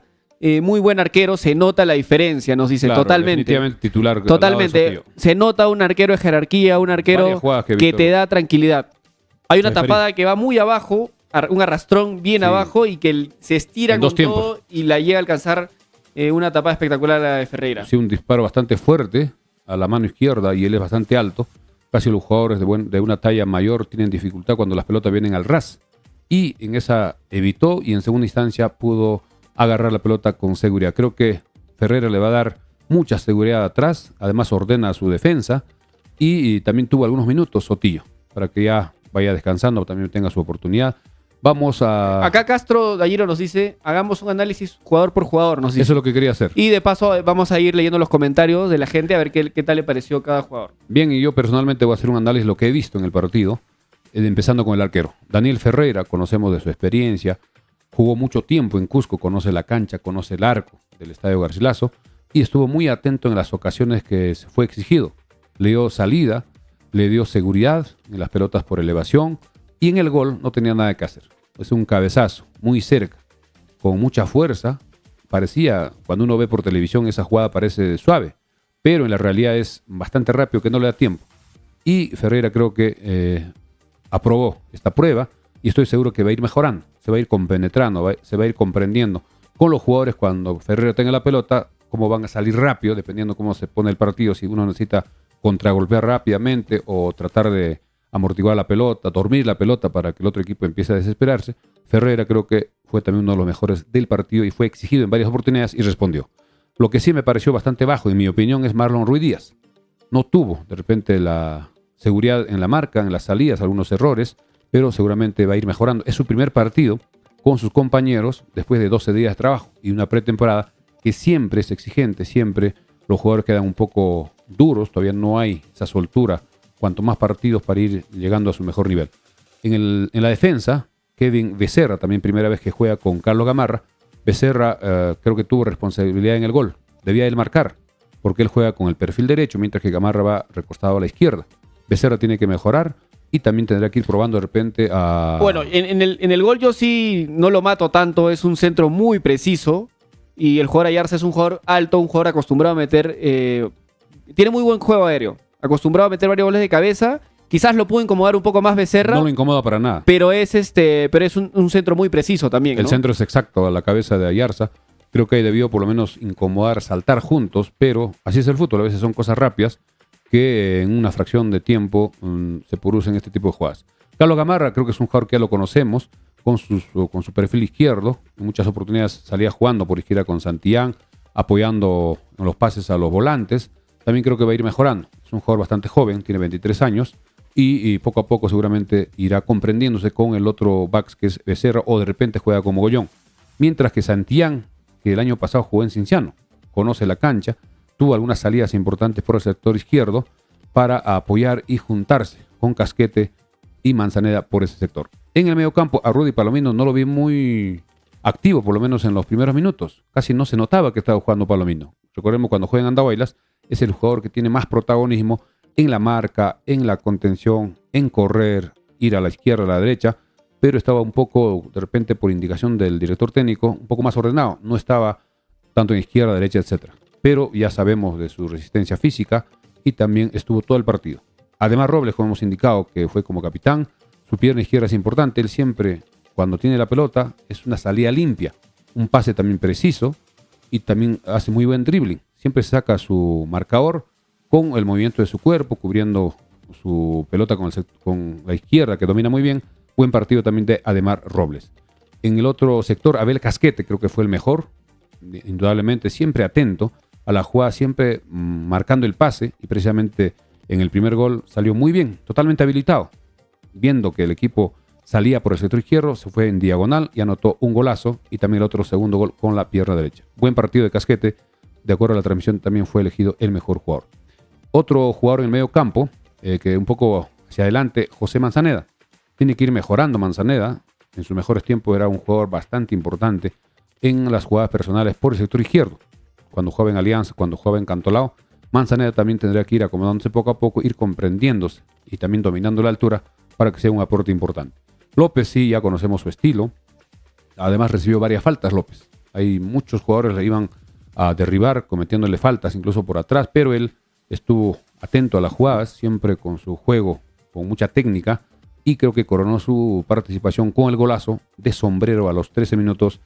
muy buen arquero, se nota la diferencia, nos dice, claro, totalmente. Definitivamente titular. Totalmente. Se nota un arquero de jerarquía, un arquero que te da tranquilidad. Hay una tapada que va muy abajo, un arrastrón bien abajo y que se estira con todo y la llega a alcanzar. Una tapada espectacular la de Ferreira. Sí, un disparo bastante fuerte a la mano izquierda y él es bastante alto. Casi los jugadores de una talla mayor tienen dificultad cuando las pelotas vienen al ras. Y en esa evitó y en segunda instancia pudo agarrar la pelota con seguridad. Creo que Ferreira le va a dar mucha seguridad atrás. Además ordena a su defensa y también tuvo algunos minutos Sotillo para que ya vaya descansando, también tenga su oportunidad. Vamos a... Acá Castro Dayiro nos dice, hagamos un análisis jugador por jugador. Nos dice. Eso es lo que quería hacer. Y de paso vamos a ir leyendo los comentarios de la gente a ver qué tal le pareció cada jugador. Bien, y yo personalmente voy a hacer un análisis de lo que he visto en el partido, empezando con el arquero. Daniel Ferreira, conocemos de su experiencia, jugó mucho tiempo en Cusco, conoce la cancha, conoce el arco del Estadio Garcilaso y estuvo muy atento en las ocasiones que se fue exigido. Le dio salida, le dio seguridad en las pelotas por elevación y en el gol no tenía nada que hacer. Es un cabezazo, muy cerca, con mucha fuerza. Parecía, cuando uno ve por televisión, esa jugada parece suave, pero en la realidad es bastante rápido, que no le da tiempo. Y Ferreira creo que aprobó esta prueba y estoy seguro que va a ir mejorando, se va a ir compenetrando, se va a ir comprendiendo con los jugadores cuando Ferreira tenga la pelota, cómo van a salir rápido, dependiendo cómo se pone el partido, si uno necesita contragolpear rápidamente o tratar de amortiguar la pelota, dormir la pelota para que el otro equipo empiece a desesperarse. Ferreira creo que fue también uno de los mejores del partido y fue exigido en varias oportunidades y respondió. Lo que sí me pareció bastante bajo, en mi opinión, es Marlon Ruiz Díaz. No tuvo de repente la seguridad en la marca, en las salidas, algunos errores, pero seguramente va a ir mejorando. Es su primer partido con sus compañeros después de 12 días de trabajo y una pretemporada que siempre es exigente, siempre los jugadores quedan un poco duros, todavía no hay esa soltura, cuanto más partidos para ir llegando a su mejor nivel. En la defensa, Kevin Becerra, también primera vez que juega con Carlos Gamarra. Becerra creo que tuvo responsabilidad en el gol, debía él marcar, porque él juega con el perfil derecho, mientras que Gamarra va recostado a la izquierda. Becerra tiene que mejorar y también tendrá que ir probando de repente a... Bueno, en el gol yo sí no lo mato tanto, es un centro muy preciso y el jugador Ayarza es un jugador alto, un jugador acostumbrado a meter... tiene muy buen juego aéreo, acostumbrado a meter varios goles de cabeza. Quizás lo pudo incomodar un poco más Becerra. No lo incomoda para nada. Pero es un centro muy preciso también, ¿no? El centro es exacto a la cabeza de Ayarza. Creo que ahí debió por lo menos incomodar, saltar juntos, pero así es el fútbol. A veces son cosas rápidas que en una fracción de tiempo se producen este tipo de jugadas. Carlos Gamarra creo que es un jugador que ya lo conocemos con su perfil izquierdo. En muchas oportunidades salía jugando por izquierda con Santillán, apoyando en los pases a los volantes. También creo que va a ir mejorando. Es un jugador bastante joven, tiene 23 años. Y poco a poco seguramente irá comprendiéndose con el otro backs que es Becerra o de repente juega como Gollón. Mientras que Santillán, que el año pasado jugó en Cinciano, conoce la cancha, tuvo algunas salidas importantes por el sector izquierdo para apoyar y juntarse con Casquete y Manzaneda por ese sector. En el mediocampo a Rudy Palomino no lo vi muy activo, por lo menos en los primeros minutos. Casi no se notaba que estaba jugando Palomino. Recordemos cuando juega en Andahuaylas, es el jugador que tiene más protagonismo en la marca, en la contención, en correr, ir a la izquierda, a la derecha, pero estaba un poco, de repente, por indicación del director técnico, un poco más ordenado. No estaba tanto en izquierda, derecha, etc. Pero ya sabemos de su resistencia física y también estuvo todo el partido. Además, Robles, como hemos indicado, que fue como capitán, su pierna izquierda es importante. Él siempre, cuando tiene la pelota, es una salida limpia, un pase también preciso y también hace muy buen dribbling. Siempre saca su marcador con el movimiento de su cuerpo, cubriendo su pelota con la izquierda, que domina muy bien. Buen partido también de Ademar Robles. En el otro sector, Abel Casquete creo que fue el mejor, indudablemente, siempre atento a la jugada, siempre marcando el pase, y precisamente en el primer gol salió muy bien, totalmente habilitado. Viendo que el equipo salía por el sector izquierdo, se fue en diagonal y anotó un golazo, y también el otro segundo gol con la pierna derecha. Buen partido de Casquete, de acuerdo a la transmisión también fue elegido el mejor jugador. Otro jugador en el medio campo, que un poco hacia adelante, José Manzaneda. Tiene que ir mejorando Manzaneda. En sus mejores tiempos era un jugador bastante importante en las jugadas personales por el sector izquierdo. Cuando jugaba en Alianza, cuando jugaba en Cantolao, Manzaneda también tendría que ir acomodándose poco a poco, ir comprendiéndose y también dominando la altura para que sea un aporte importante. López sí, ya conocemos su estilo. Además recibió varias faltas López. Hay muchos jugadores que le iban a derribar cometiéndole faltas incluso por atrás, pero él estuvo atento a las jugadas, siempre con su juego, con mucha técnica, y creo que coronó su participación con el golazo de sombrero a los 13 minutos.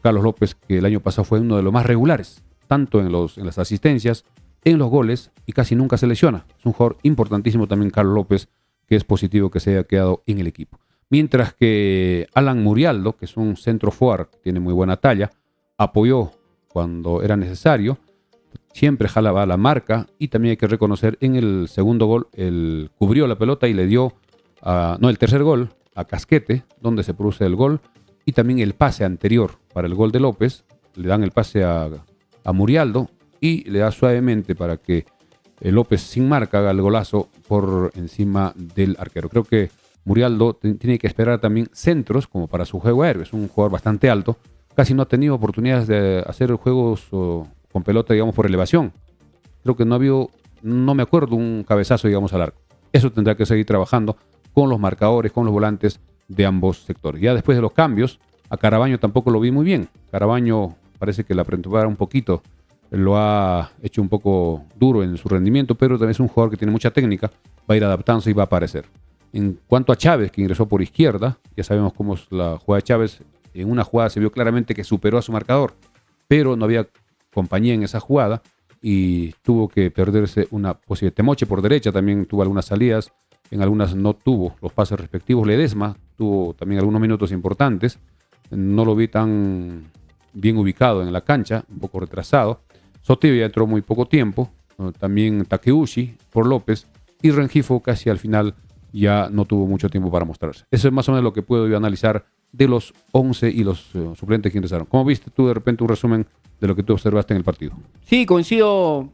Carlos López, que el año pasado fue uno de los más regulares, tanto en las asistencias, en los goles, y casi nunca se lesiona. Es un jugador importantísimo también Carlos López, que es positivo que se haya quedado en el equipo. Mientras que Alan Murialdo, que es un centro forward, tiene muy buena talla, apoyó cuando era necesario, siempre jalaba la marca, y también hay que reconocer en el segundo gol, él cubrió la pelota y le dio, el tercer gol a Casquete, donde se produce el gol, y también el pase anterior para el gol de López, le dan el pase a Murialdo y le da suavemente para que López sin marca haga el golazo por encima del arquero. Creo que Murialdo tiene que esperar también centros como para su juego aéreo, es un jugador bastante alto, casi no ha tenido oportunidades de hacer juegos con pelota, digamos, por elevación. Creo que no me acuerdo un cabezazo, digamos, al arco. Eso tendrá que seguir trabajando con los marcadores, con los volantes de ambos sectores. Ya después de los cambios, a Carabaño tampoco lo vi muy bien. Carabaño parece que la pretemporada un poquito lo ha hecho un poco duro en su rendimiento, pero también es un jugador que tiene mucha técnica, va a ir adaptándose y va a aparecer. En cuanto a Chávez, que ingresó por izquierda, ya sabemos cómo es la jugada de Chávez. En una jugada se vio claramente que superó a su marcador, pero no había compañía en esa jugada y tuvo que perderse una posibilidad. Temoche por derecha también tuvo algunas salidas en algunas no tuvo los pases respectivos. Ledesma tuvo también algunos minutos importantes, no lo vi tan bien ubicado en la cancha, un poco retrasado. Sotillo ya entró muy poco tiempo, también Takeuchi por López, y Rengifo casi al final ya no tuvo mucho tiempo para mostrarse. Eso es más o menos lo que puedo yo analizar de los 11 y los suplentes que ingresaron. ¿Cómo viste tú de repente un resumen de lo que tú observaste en el partido? Sí, coincido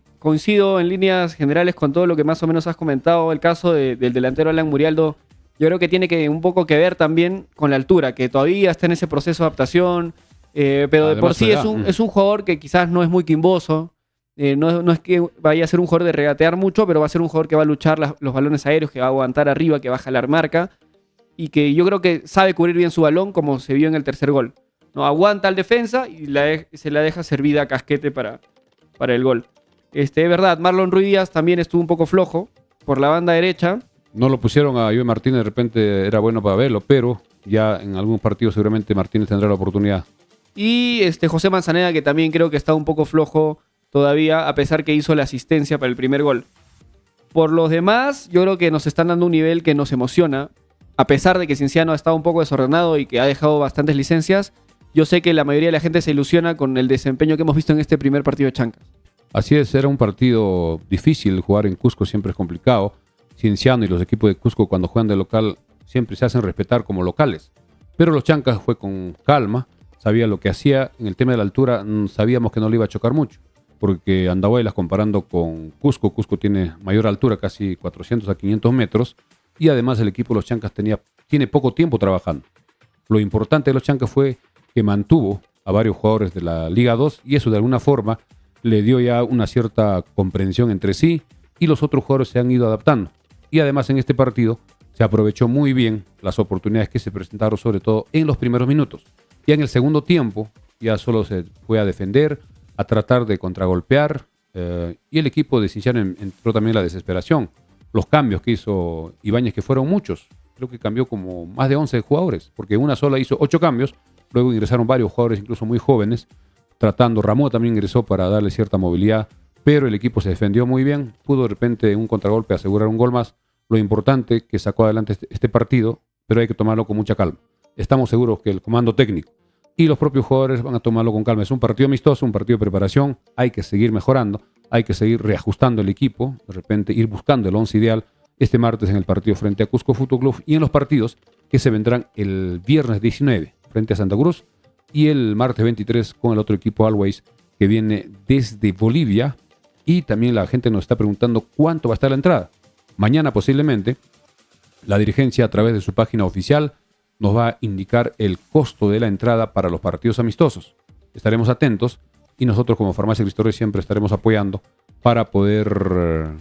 en líneas generales con todo lo que más o menos has comentado. El caso del delantero Alan Murialdo, yo creo que tiene un poco que ver también con la altura, que todavía está en ese proceso de adaptación, pero de por sí es un jugador que quizás no es muy quimboso. No es que vaya a ser un jugador de regatear mucho, pero va a ser un jugador que va a luchar los balones aéreos, que va a aguantar arriba, que va a jalar marca, y que yo creo que sabe cubrir bien su balón, como se vio en el tercer gol. ¿No? Aguanta al defensa y se la deja servida a Casquete para el gol. Es verdad, Marlon Ruiz Díaz también estuvo un poco flojo por la banda derecha. No lo pusieron a Joey Martínez, de repente era bueno para verlo, pero ya en algunos partidos seguramente Martínez tendrá la oportunidad. Y José Manzaneda, que también creo que está un poco flojo todavía, a pesar que hizo la asistencia para el primer gol. Por los demás, yo creo que nos están dando un nivel que nos emociona. A pesar de que Cienciano ha estado un poco desordenado y que ha dejado bastantes licencias, yo sé que la mayoría de la gente se ilusiona con el desempeño que hemos visto en este primer partido de Chancas. Así es, era un partido difícil. Jugar en Cusco siempre es complicado. Cienciano y los equipos de Cusco, cuando juegan de local, siempre se hacen respetar como locales. Pero los Chancas fue con calma, sabía lo que hacía. En el tema de la altura sabíamos que no le iba a chocar mucho, porque Andahuaylas, comparando con Cusco tiene mayor altura, casi 400 a 500 metros, y además el equipo de los Chancas tiene poco tiempo trabajando. Lo importante de los Chancas fue que mantuvo a varios jugadores de la Liga 2, y eso de alguna forma le dio ya una cierta comprensión entre sí, y los otros jugadores se han ido adaptando. Y además en este partido se aprovechó muy bien las oportunidades que se presentaron, sobre todo en los primeros minutos. Ya en el segundo tiempo ya solo se fue a defender, a tratar de contragolpear, y el equipo de Cienciano entró también en la desesperación. Los cambios que hizo Ibáñez, que fueron muchos, creo que cambió como más de 11 jugadores, porque una sola hizo 8 cambios, luego ingresaron varios jugadores, incluso muy jóvenes, tratando. Ramón también ingresó para darle cierta movilidad, pero el equipo se defendió muy bien, pudo de repente en un contragolpe asegurar un gol más. Lo importante que sacó adelante este partido, pero hay que tomarlo con mucha calma. Estamos seguros que el comando técnico y los propios jugadores van a tomarlo con calma. Es un partido amistoso, un partido de preparación, hay que seguir mejorando, hay que seguir reajustando el equipo, de repente ir buscando el 11 ideal este martes en el partido frente a Cusco Fútbol Club y en los partidos que se vendrán el viernes 19 frente a Santa Cruz y el martes 23 con el otro equipo Always que viene desde Bolivia. Y también la gente nos está preguntando cuánto va a estar la entrada. Mañana posiblemente la dirigencia a través de su página oficial nos va a indicar el costo de la entrada para los partidos amistosos. Estaremos atentos y nosotros como Farmacia Cristo Rey siempre estaremos apoyando para poder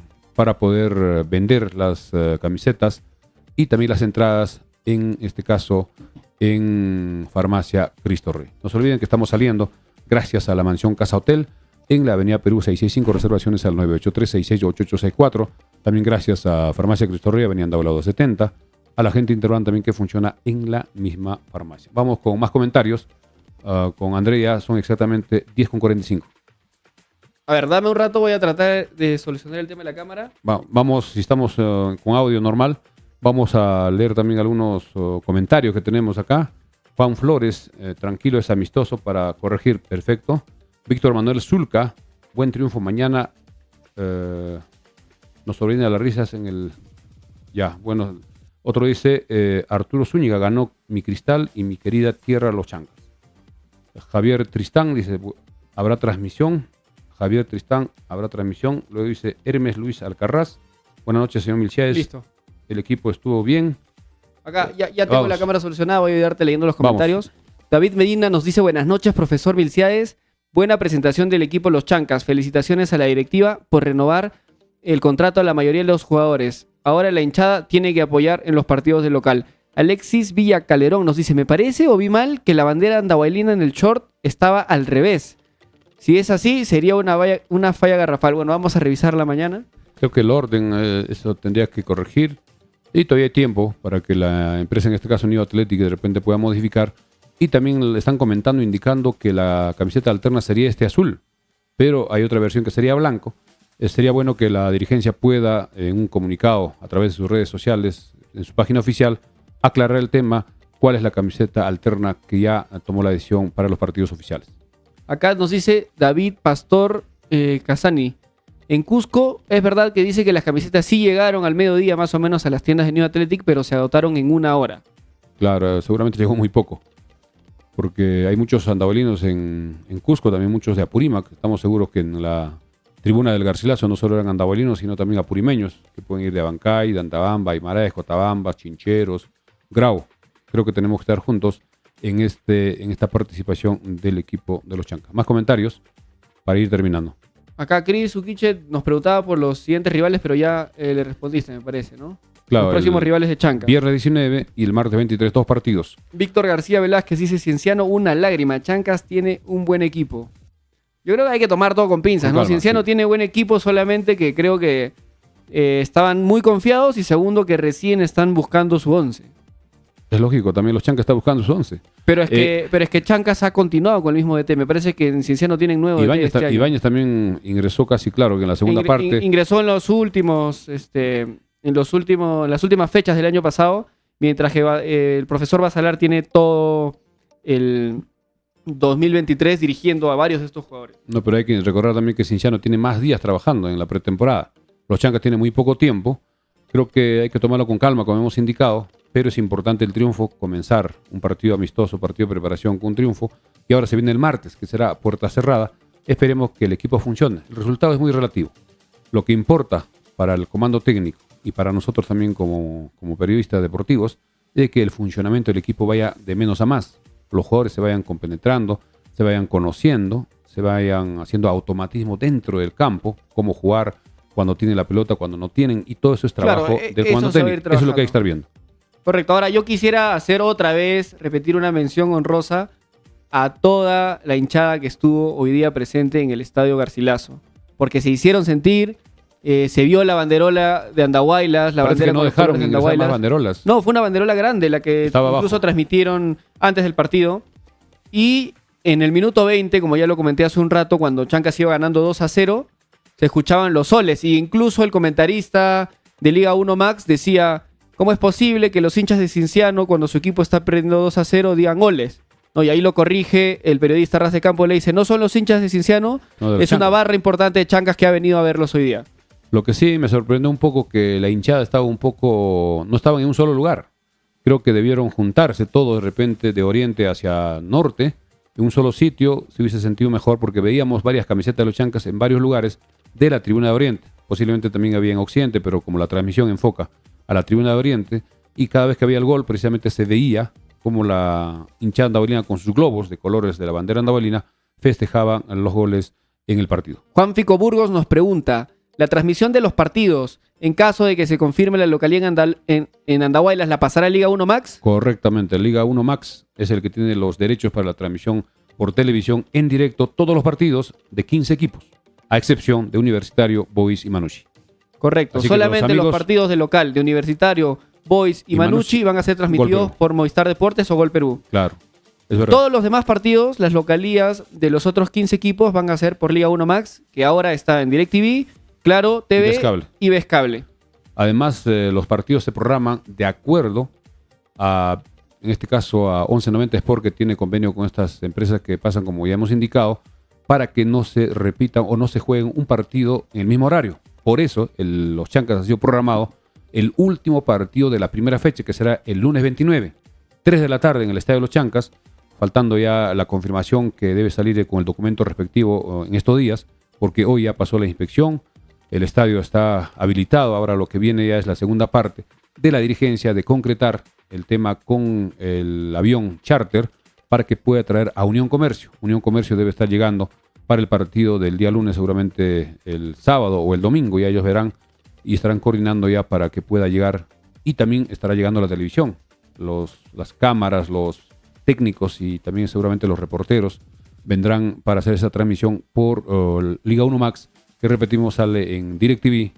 vender las camisetas y también las entradas, en este caso en Farmacia Cristo Rey. No se olviden que estamos saliendo gracias a la mansión Casa Hotel en la avenida Perú 665, reservaciones al 983-668864. También gracias a Farmacia Cristo Rey, avenida Andahuaylas 270. A la gente Interban también que funciona en la misma farmacia. Vamos con más comentarios. Con Andrea son exactamente 10:45. A ver, dame un rato, voy a tratar de solucionar el tema de la cámara. Vamos, si estamos con audio normal, vamos a leer también algunos comentarios que tenemos acá. Juan Flores, tranquilo, es amistoso para corregir, perfecto. Víctor Manuel Zulca, buen triunfo mañana. Nos sobrina las risas en el... Ya, bueno. Otro dice, Arturo Zúñiga, ganó mi Cristal y mi querida tierra Los Chancas. Javier Tristán dice, habrá transmisión. Javier Tristán, habrá transmisión. Luego dice Hermes Luis Alcarraz. Buenas noches, señor Milciades. Listo. El equipo estuvo bien. Acá ya tengo la cámara solucionada, voy a ayudarte leyendo los comentarios. Vamos. David Medina nos dice, buenas noches, profesor Milciades. Buena presentación del equipo Los Chancas. Felicitaciones a la directiva por renovar el contrato a la mayoría de los jugadores. Ahora la hinchada tiene que apoyar en los partidos de local. Alexis Villa Calderón nos dice, me parece o vi mal que la bandera andahuaylina en el short estaba al revés. Si es así, sería una falla garrafal. Bueno, vamos a revisarla mañana. Creo que el orden, eso tendría que corregir. Y todavía hay tiempo para que la empresa, en este caso New Athletic, de repente pueda modificar. Y también le están comentando, indicando que la camiseta alterna sería azul. Pero hay otra versión que sería blanco. Sería bueno que la dirigencia pueda, en un comunicado a través de sus redes sociales, en su página oficial, aclarar el tema, cuál es la camiseta alterna que ya tomó la decisión para los partidos oficiales. Acá nos dice David Pastor Casani. En Cusco es verdad que dice que las camisetas sí llegaron al mediodía más o menos a las tiendas de New Athletic, pero se agotaron en 1 hora. Claro, seguramente llegó muy poco, porque hay muchos andavalinos en Cusco, también muchos de Apurímac. Estamos seguros que en la tribuna del Garcilaso no solo eran andavalinos, sino también apurimeños, que pueden ir de Abancay, de Antabamba, Aymaraes, Cotabamba, Chincheros, Grau. Creo que tenemos que estar juntos en esta participación del equipo de los Chancas. Más comentarios para ir terminando. Acá Chris Uquiche nos preguntaba por los siguientes rivales, pero ya le respondiste, me parece, ¿no? Claro, los próximos rivales de Chancas. Viernes 19 y el martes 23, 2 partidos. Víctor García Velázquez dice: Cienciano, una lágrima. Chancas tiene un buen equipo. Yo creo que hay que tomar todo con pinzas, Con ¿no? calma, Cienciano sí. tiene buen equipo, solamente que creo que estaban muy confiados, y segundo, que recién están buscando su 11. Es lógico, también los Chancas están buscando sus 11. Pero es que Chancas ha continuado con el mismo DT. Me parece que en Cienciano tienen nuevo DT Ibáñez, este año. Ibáñez también ingresó casi claro que en la segunda parte. Ingresó en los últimos, en las últimas fechas del año pasado, mientras que el profesor Basalar tiene todo el 2023 dirigiendo a varios de estos jugadores. No, pero hay que recordar también que Cienciano tiene más días trabajando en la pretemporada. Los Chancas tienen muy poco tiempo. Creo que hay que tomarlo con calma, como hemos indicado, pero es importante el triunfo, comenzar un partido amistoso, partido de preparación con un triunfo, y ahora se viene el martes, que será puerta cerrada. Esperemos que el equipo funcione. El resultado es muy relativo. Lo que importa para el comando técnico y para nosotros también como periodistas deportivos es que el funcionamiento del equipo vaya de menos a más. Los jugadores se vayan compenetrando, se vayan conociendo, se vayan haciendo automatismo dentro del campo, cómo jugar cuando tienen la pelota, cuando no tienen, y todo eso es trabajo del comando técnico. Eso es lo que hay que estar viendo. Correcto. Ahora, yo quisiera hacer otra vez, repetir una mención honrosa a toda la hinchada que estuvo hoy día presente en el Estadio Garcilaso, porque se hicieron sentir, se vio la banderola de Andahuaylas, la Parece bandera que no con los colores dejaron de ingresar más Andahuaylas. banderolas. No, fue una banderola grande, la que Estaba incluso abajo. transmitieron antes del partido. Y en el minuto 20, como ya lo comenté hace un rato, cuando Chancas iba ganando 2-0, se escuchaban los soles. Y incluso el comentarista de Liga 1 Max decía: ¿cómo es posible que los hinchas de Cienciano, cuando su equipo está perdiendo 2-0, digan goles? No, y ahí lo corrige el periodista Ras de Campo, le dice: no son los hinchas de Cienciano, No, de los es una Chancas. barra importante de Chancas que ha venido a verlos hoy día. Lo que sí me sorprendió un poco que la hinchada estaba no estaban en un solo lugar. Creo que debieron juntarse todos de repente de oriente hacia norte, en un solo sitio. Se hubiese sentido mejor, porque veíamos varias camisetas de los Chancas en varios lugares de la tribuna de oriente. Posiblemente también había en occidente, pero como la transmisión enfoca a la tribuna de oriente, y cada vez que había el gol precisamente se veía como la hinchada andahuelina con sus globos de colores de la bandera andahuelina festejaban los goles en el partido. Juan Fico Burgos nos pregunta: ¿la transmisión de los partidos, en caso de que se confirme la localidad en Andahuaylas, la pasará a Liga 1 Max? Correctamente, Liga 1 Max es el que tiene los derechos para la transmisión por televisión en directo, todos los partidos de 15 equipos, a excepción de Universitario, Boys y Manucci. Correcto, Así que solamente los los amigos- partidos de local, de Universitario, Boys y Y Manucci, Manucci, van a ser transmitidos Gol Perú. por Movistar Deportes o Gol Perú. Claro, es verdad. Todos los demás partidos, las localías de los otros 15 equipos, van a ser por Liga 1 Max, que ahora está en DirecTV, Claro TV Vez y Vez Cable. Además, los partidos se programan de acuerdo a, en este caso, a 1190 Sport, que tiene convenio con estas empresas que pasan, como ya hemos indicado, para que no se repitan o no se jueguen un partido en el mismo horario. Por eso, los Chancas ha sido programado el último partido de la primera fecha, que será el lunes 29, 3 de la tarde en el Estadio de los Chancas, faltando ya la confirmación que debe salir con el documento respectivo en estos días, porque hoy ya pasó la inspección. El estadio está habilitado. Ahora lo que viene ya es la segunda parte de la dirigencia de concretar el tema con el avión charter para que pueda traer a Unión Comercio. Unión Comercio debe estar llegando para el partido del día lunes, seguramente el sábado o el domingo, ya ellos verán y estarán coordinando ya para que pueda llegar, y también estará llegando la televisión, las cámaras, los técnicos y también seguramente los reporteros vendrán para hacer esa transmisión por Liga 1 Max, que repetimos sale en DirecTV,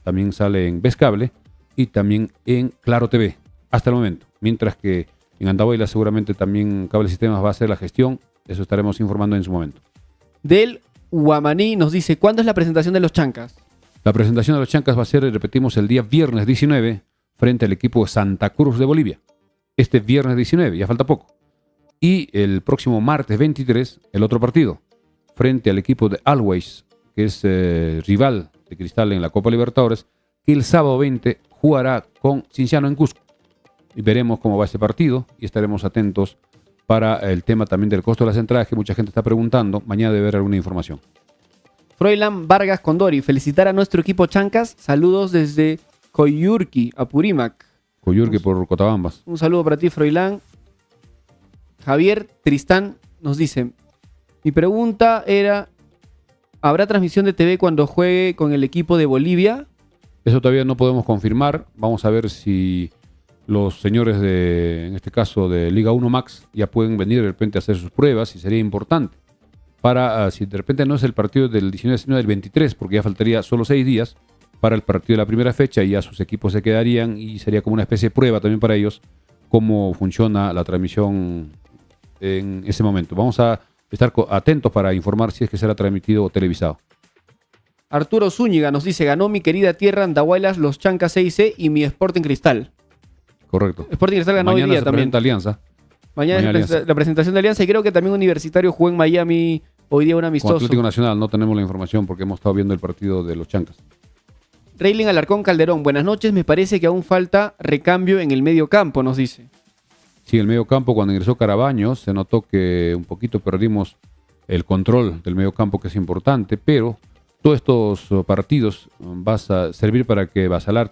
también sale en Vez Cable y también en Claro TV hasta el momento, mientras que en Andahuaylas seguramente también Cable Sistemas va a hacer la gestión. Eso estaremos informando en su momento. Del Huamaní nos dice, ¿cuándo es la presentación de los Chancas? La presentación de los Chancas va a ser, repetimos, el día viernes 19 frente al equipo de Santa Cruz de Bolivia. Este viernes 19, ya falta poco. Y el próximo martes 23, el otro partido, frente al equipo de Always, que es rival de Cristal en la Copa Libertadores, que el sábado 20 jugará con Cienciano en Cusco. Y veremos cómo va ese partido y estaremos atentos para el tema también del costo de las entradas, que mucha gente está preguntando. Mañana debe haber alguna información. Froilán Vargas Condori, felicitar a nuestro equipo Chancas. Saludos desde Coyurqui, Apurímac. Coyurqui por Cotabambas. Un saludo para ti, Froilán. Javier Tristán nos dice, mi pregunta era, ¿habrá transmisión de TV cuando juegue con el equipo de Bolivia? Eso todavía no podemos confirmar. Vamos a ver si los señores de, en este caso, de Liga 1 Max, ya pueden venir de repente a hacer sus pruebas y sería importante. Para, si de repente no es el partido del 19, sino del 23, porque ya faltaría solo 6 días para el partido de la primera fecha y ya sus equipos se quedarían y sería como una especie de prueba también para ellos cómo funciona la transmisión en ese momento. Vamos a estar atentos para informar si es que será transmitido o televisado. Arturo Zúñiga nos dice, ganó mi querida tierra Andahuaylas, los Chancas 6C y mi Sporting Cristal. Correcto. Sporting Cristal ganó Mañana hoy día se también. presenta Alianza. Mañana es la presentación de Alianza y creo que también Universitario jugó en Miami hoy día un Con amistoso. Atlético Nacional no tenemos la información porque hemos estado viendo el partido de los Chancas. Reylin Alarcón Calderón, buenas noches, me parece que aún falta recambio en el medio campo, nos dice. Sí, el medio campo, cuando ingresó Carabaños, se notó que un poquito perdimos el control del medio campo, que es importante, pero todos estos partidos van a servir para que Basalar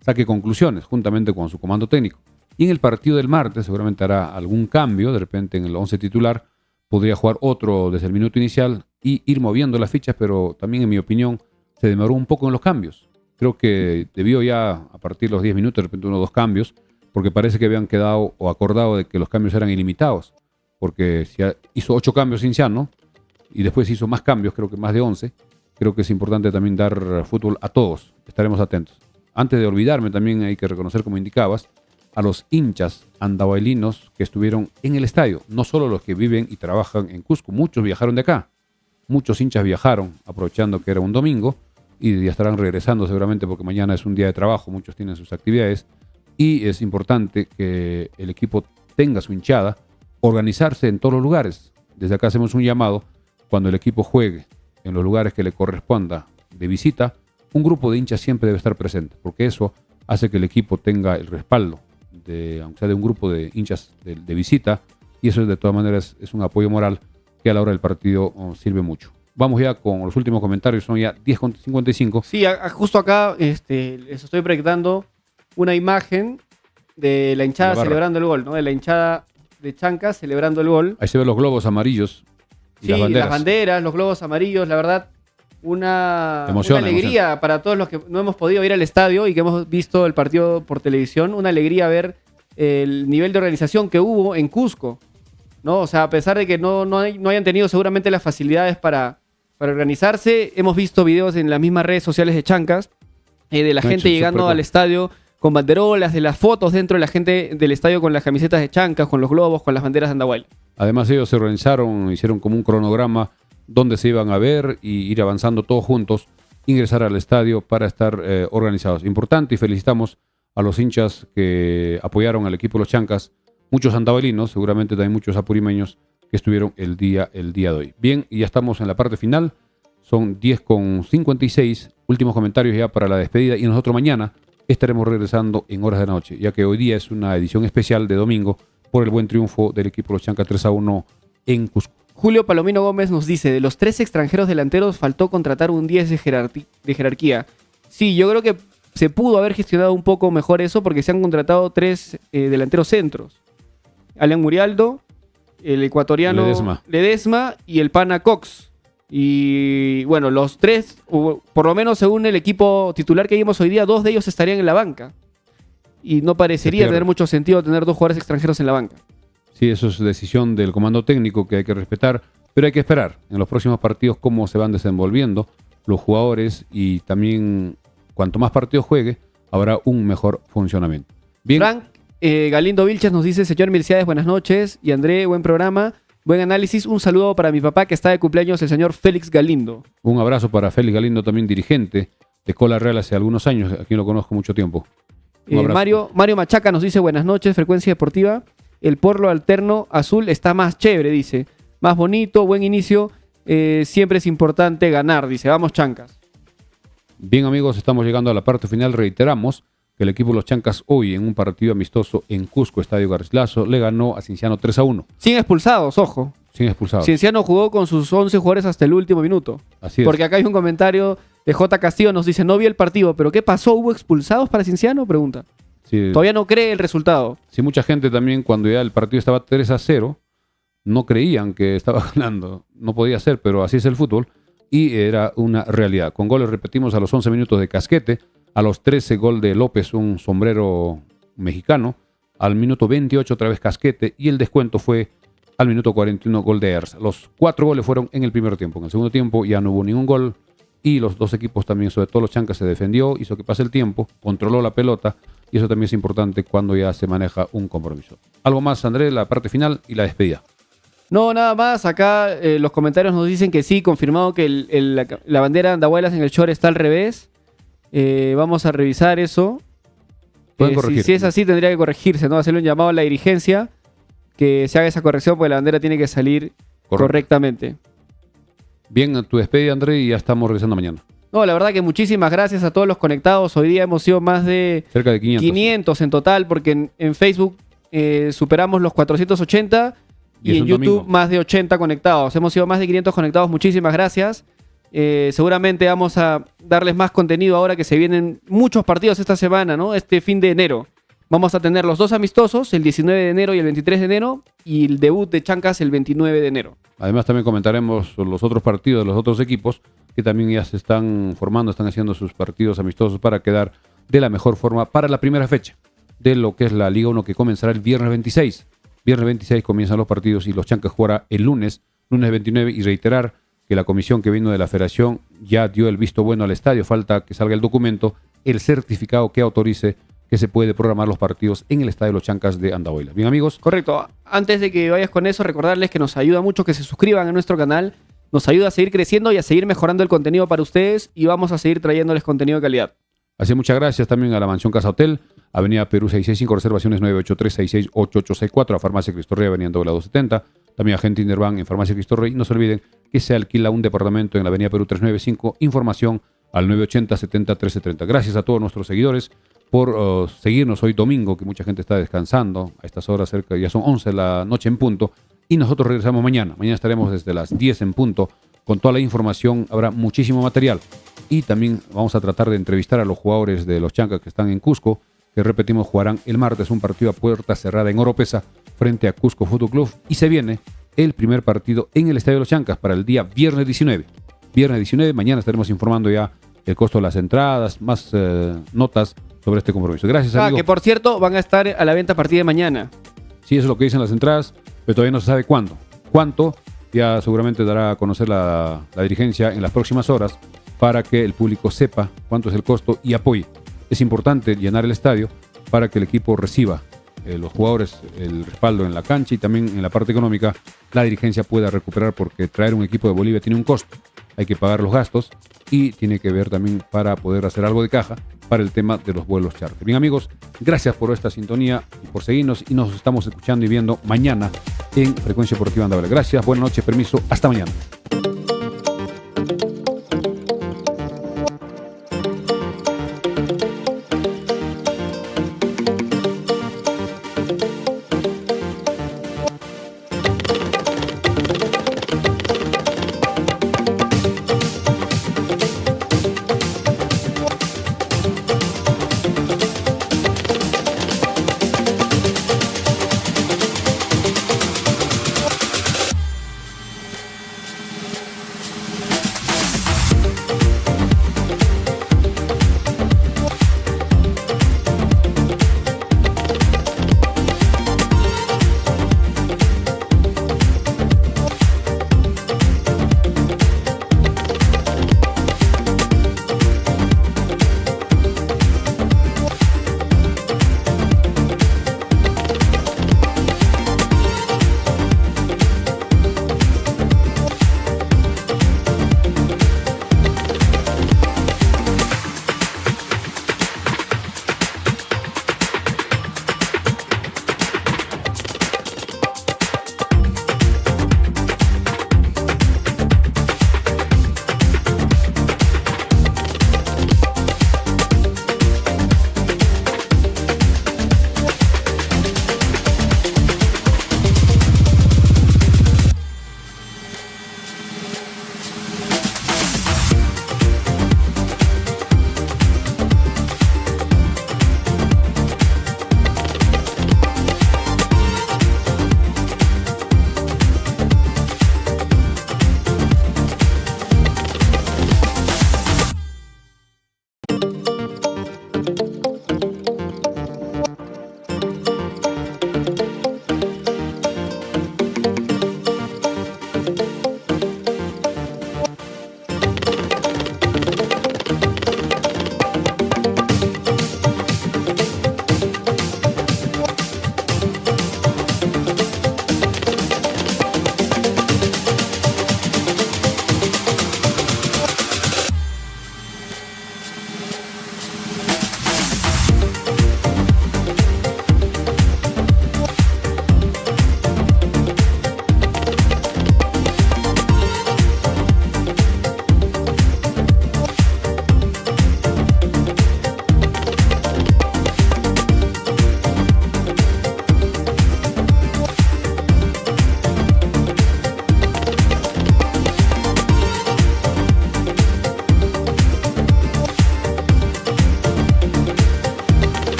saque conclusiones juntamente con su comando técnico. Y en el partido del martes seguramente hará algún cambio, de repente en el 11 titular podría jugar otro desde el minuto inicial y ir moviendo las fichas, pero también en mi opinión se demoró un poco en los cambios. Creo que debió ya a partir de los 10 minutos de repente 1 o 2 cambios, porque parece que habían quedado o acordado de que los cambios eran ilimitados, porque si hizo 8 cambios Cienciano y después hizo más cambios, creo que más de 11, creo que es importante también dar fútbol a todos, estaremos atentos. Antes de olvidarme, también hay que reconocer, como indicabas, a los hinchas andahuaylinos que estuvieron en el estadio, no solo los que viven y trabajan en Cusco, muchos viajaron de acá, muchos hinchas viajaron aprovechando que era un domingo y ya estarán regresando seguramente porque mañana es un día de trabajo, muchos tienen sus actividades y es importante que el equipo tenga su hinchada, organizarse en todos los lugares. Desde acá hacemos un llamado, cuando el equipo juegue en los lugares que le corresponda de visita, un grupo de hinchas siempre debe estar presente, porque eso hace que el equipo tenga el respaldo, aunque sea de un grupo de hinchas de visita, y eso de todas maneras es un apoyo moral que a la hora del partido sirve mucho. Vamos ya con los últimos comentarios, son ya 10:55. Sí, justo acá les estoy proyectando una imagen de la hinchada celebrando el gol, ¿no? De la hinchada de Chancas celebrando el gol. Ahí se ven los globos amarillos y sí, las banderas, los globos amarillos, la verdad, una Emociona. alegría para todos los que no hemos podido ir al estadio y que hemos visto el partido por televisión, una alegría ver el nivel de organización que hubo en Cusco, ¿no? O sea, a pesar de que no hayan tenido seguramente las facilidades para organizarse, hemos visto videos en las mismas redes sociales de Chancas, de la gente llegando al estadio con banderolas, de las fotos dentro de la gente del estadio con las camisetas de Chancas, con los globos, con las banderas de Andahuaylas. Además ellos se organizaron, hicieron como un cronograma donde se iban a ver y ir avanzando todos juntos, ingresar al estadio para estar organizados. Importante, y felicitamos a los hinchas que apoyaron al equipo de los Chancas, muchos andahuaylinos, seguramente también muchos apurimeños que estuvieron el día de hoy. Bien, y ya estamos en la parte final, son 10:56, últimos comentarios ya para la despedida, y nosotros mañana estaremos regresando en horas de la noche, ya que hoy día es una edición especial de domingo por el buen triunfo del equipo de los Chancas 3-1 en Cusco. Julio Palomino Gómez nos dice, de los 3 extranjeros delanteros faltó contratar un 10 de jerarquía. Sí, yo creo que se pudo haber gestionado un poco mejor eso porque se han contratado 3 delanteros centros. Alan Murialdo, el ecuatoriano Ledesma y el pana Cox. Y bueno, los 3, por lo menos según el equipo titular que vimos hoy día, 2 de ellos estarían en la banca. Y no parecería tener mucho sentido tener 2 jugadores extranjeros en la banca. Sí, eso es decisión del comando técnico que hay que respetar, pero hay que esperar en los próximos partidos cómo se van desenvolviendo los jugadores y también cuanto más partidos juegue, habrá un mejor funcionamiento. Bien. Frank Galindo Vilches nos dice, señor Milciades, buenas noches, y André, buen programa. Buen análisis. Un saludo para mi papá que está de cumpleaños, el señor Félix Galindo. Un abrazo para Félix Galindo, también dirigente de Cola Real hace algunos años, a quien lo conozco mucho tiempo. Un abrazo. Mario Machaca nos dice buenas noches, Frecuencia Deportiva. El porlo alterno azul está más chévere, dice. Más bonito, buen inicio. Siempre es importante ganar, dice. Vamos, Chancas. Bien, amigos, estamos llegando a la parte final. Reiteramos que el equipo de los Chancas hoy en un partido amistoso en Cusco, Estadio Garcilaso, le ganó a Cienciano 3-1. Sin expulsados, ojo. Sin expulsados. Cienciano jugó con sus 11 jugadores hasta el último minuto. Así es. Porque acá hay un comentario de J. Castillo, nos dice, no vi el partido, pero ¿qué pasó? ¿Hubo expulsados para Cienciano? Pregunta. Sí, Todavía no cree el resultado. sí, mucha gente también cuando ya el partido estaba 3-0, no creían que estaba ganando. No podía ser, pero así es el fútbol. Y era una realidad. Con goles, repetimos, a los 11 minutos de Casquete, a los 13 gol de López, un sombrero mexicano, al minuto 28 otra vez Casquete, y el descuento fue al minuto 41 gol de Ers. Los 4 goles fueron en el primer tiempo. En el segundo tiempo ya no hubo ningún gol, y los dos equipos también, sobre todo los Chancas, se defendió, hizo que pase el tiempo, controló la pelota, y eso también es importante cuando ya se maneja un compromiso. Algo más, André, la parte final y la despedida. No, nada más. Acá los comentarios nos dicen que sí, confirmado que la bandera de Andahuaylas en el short está al revés. Vamos a revisar eso. Pueden corregir. Si es así, tendría que corregirse, ¿no? Hacerle un llamado a la dirigencia que se haga esa corrección, porque la bandera tiene que salir correctamente. Bien, tu despedida, André, y ya estamos regresando mañana. No, la verdad que muchísimas gracias a todos los conectados. Hoy día hemos sido más de Cerca de 500. en total, porque en Facebook superamos los 480 Y y es en un YouTube domingo. más de 80 conectados. Hemos sido más de 500 conectados. Muchísimas gracias. Seguramente vamos a darles más contenido ahora que se vienen muchos partidos esta semana, ¿no? Este fin de enero. Vamos a tener los dos amistosos, el 19 de enero y el 23 de enero, y el debut de Chancas el 29 de enero. Además, también comentaremos los otros partidos de los otros equipos que también ya se están formando, están haciendo sus partidos amistosos para quedar de la mejor forma para la primera fecha de lo que es la Liga 1, que comenzará el viernes 26. Viernes 26 comienzan los partidos y los Chancas jugará el lunes 29, y reiterar que la comisión que vino de la federación ya dio el visto bueno al estadio. Falta que salga el documento, el certificado que autorice que se puede programar los partidos en el estadio de los Chancas de Andahuaylas. Bien, amigos. Correcto. Antes de que vayas con eso, recordarles que nos ayuda mucho que se suscriban a nuestro canal. Nos ayuda a seguir creciendo y a seguir mejorando el contenido para ustedes, y vamos a seguir trayéndoles contenido de calidad. Así, muchas gracias también a la Mansión Casa Hotel, Avenida Perú 665, reservaciones 983-668864, a Farmacia Cristo Rey, Avenida Dobla 270, también a Gente Indervan en Farmacia Cristo Rey. Y no se olviden que se alquila un departamento en la Avenida Perú 395, información al 980-70-1330. Gracias a todos nuestros seguidores por seguirnos hoy domingo, que mucha gente está descansando a estas horas, ya son 11 de la noche en punto, y nosotros regresamos mañana. Mañana estaremos desde las 10 en punto con toda la información. Habrá muchísimo material, y también vamos a tratar de entrevistar a los jugadores de los Chancas que están en Cusco, que repetimos jugarán el martes un partido a puerta cerrada en Oropesa frente a Cusco Fútbol Club, y se viene el primer partido en el Estadio de los Chancas para el día viernes 19. Viernes 19, mañana estaremos informando ya el costo de las entradas, más notas sobre este compromiso. Gracias, amigo. Que por cierto, van a estar a la venta a partir de mañana. Sí, eso es lo que dicen las entradas, pero todavía no se sabe cuándo. ¿Cuánto? Ya seguramente dará a conocer la dirigencia en las próximas horas para que el público sepa cuánto es el costo y apoye. Es importante llenar el estadio para que el equipo reciba los jugadores el respaldo en la cancha, y también en la parte económica la dirigencia pueda recuperar, porque traer un equipo de Bolivia tiene un costo. Hay que pagar los gastos y tiene que ver también para poder hacer algo de caja para el tema de los vuelos charter. Bien, amigos, gracias por esta sintonía y por seguirnos, y nos estamos escuchando y viendo mañana en Frecuencia Deportiva Andahuaylas. Gracias, buenas noches, permiso, hasta mañana.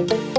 Chao.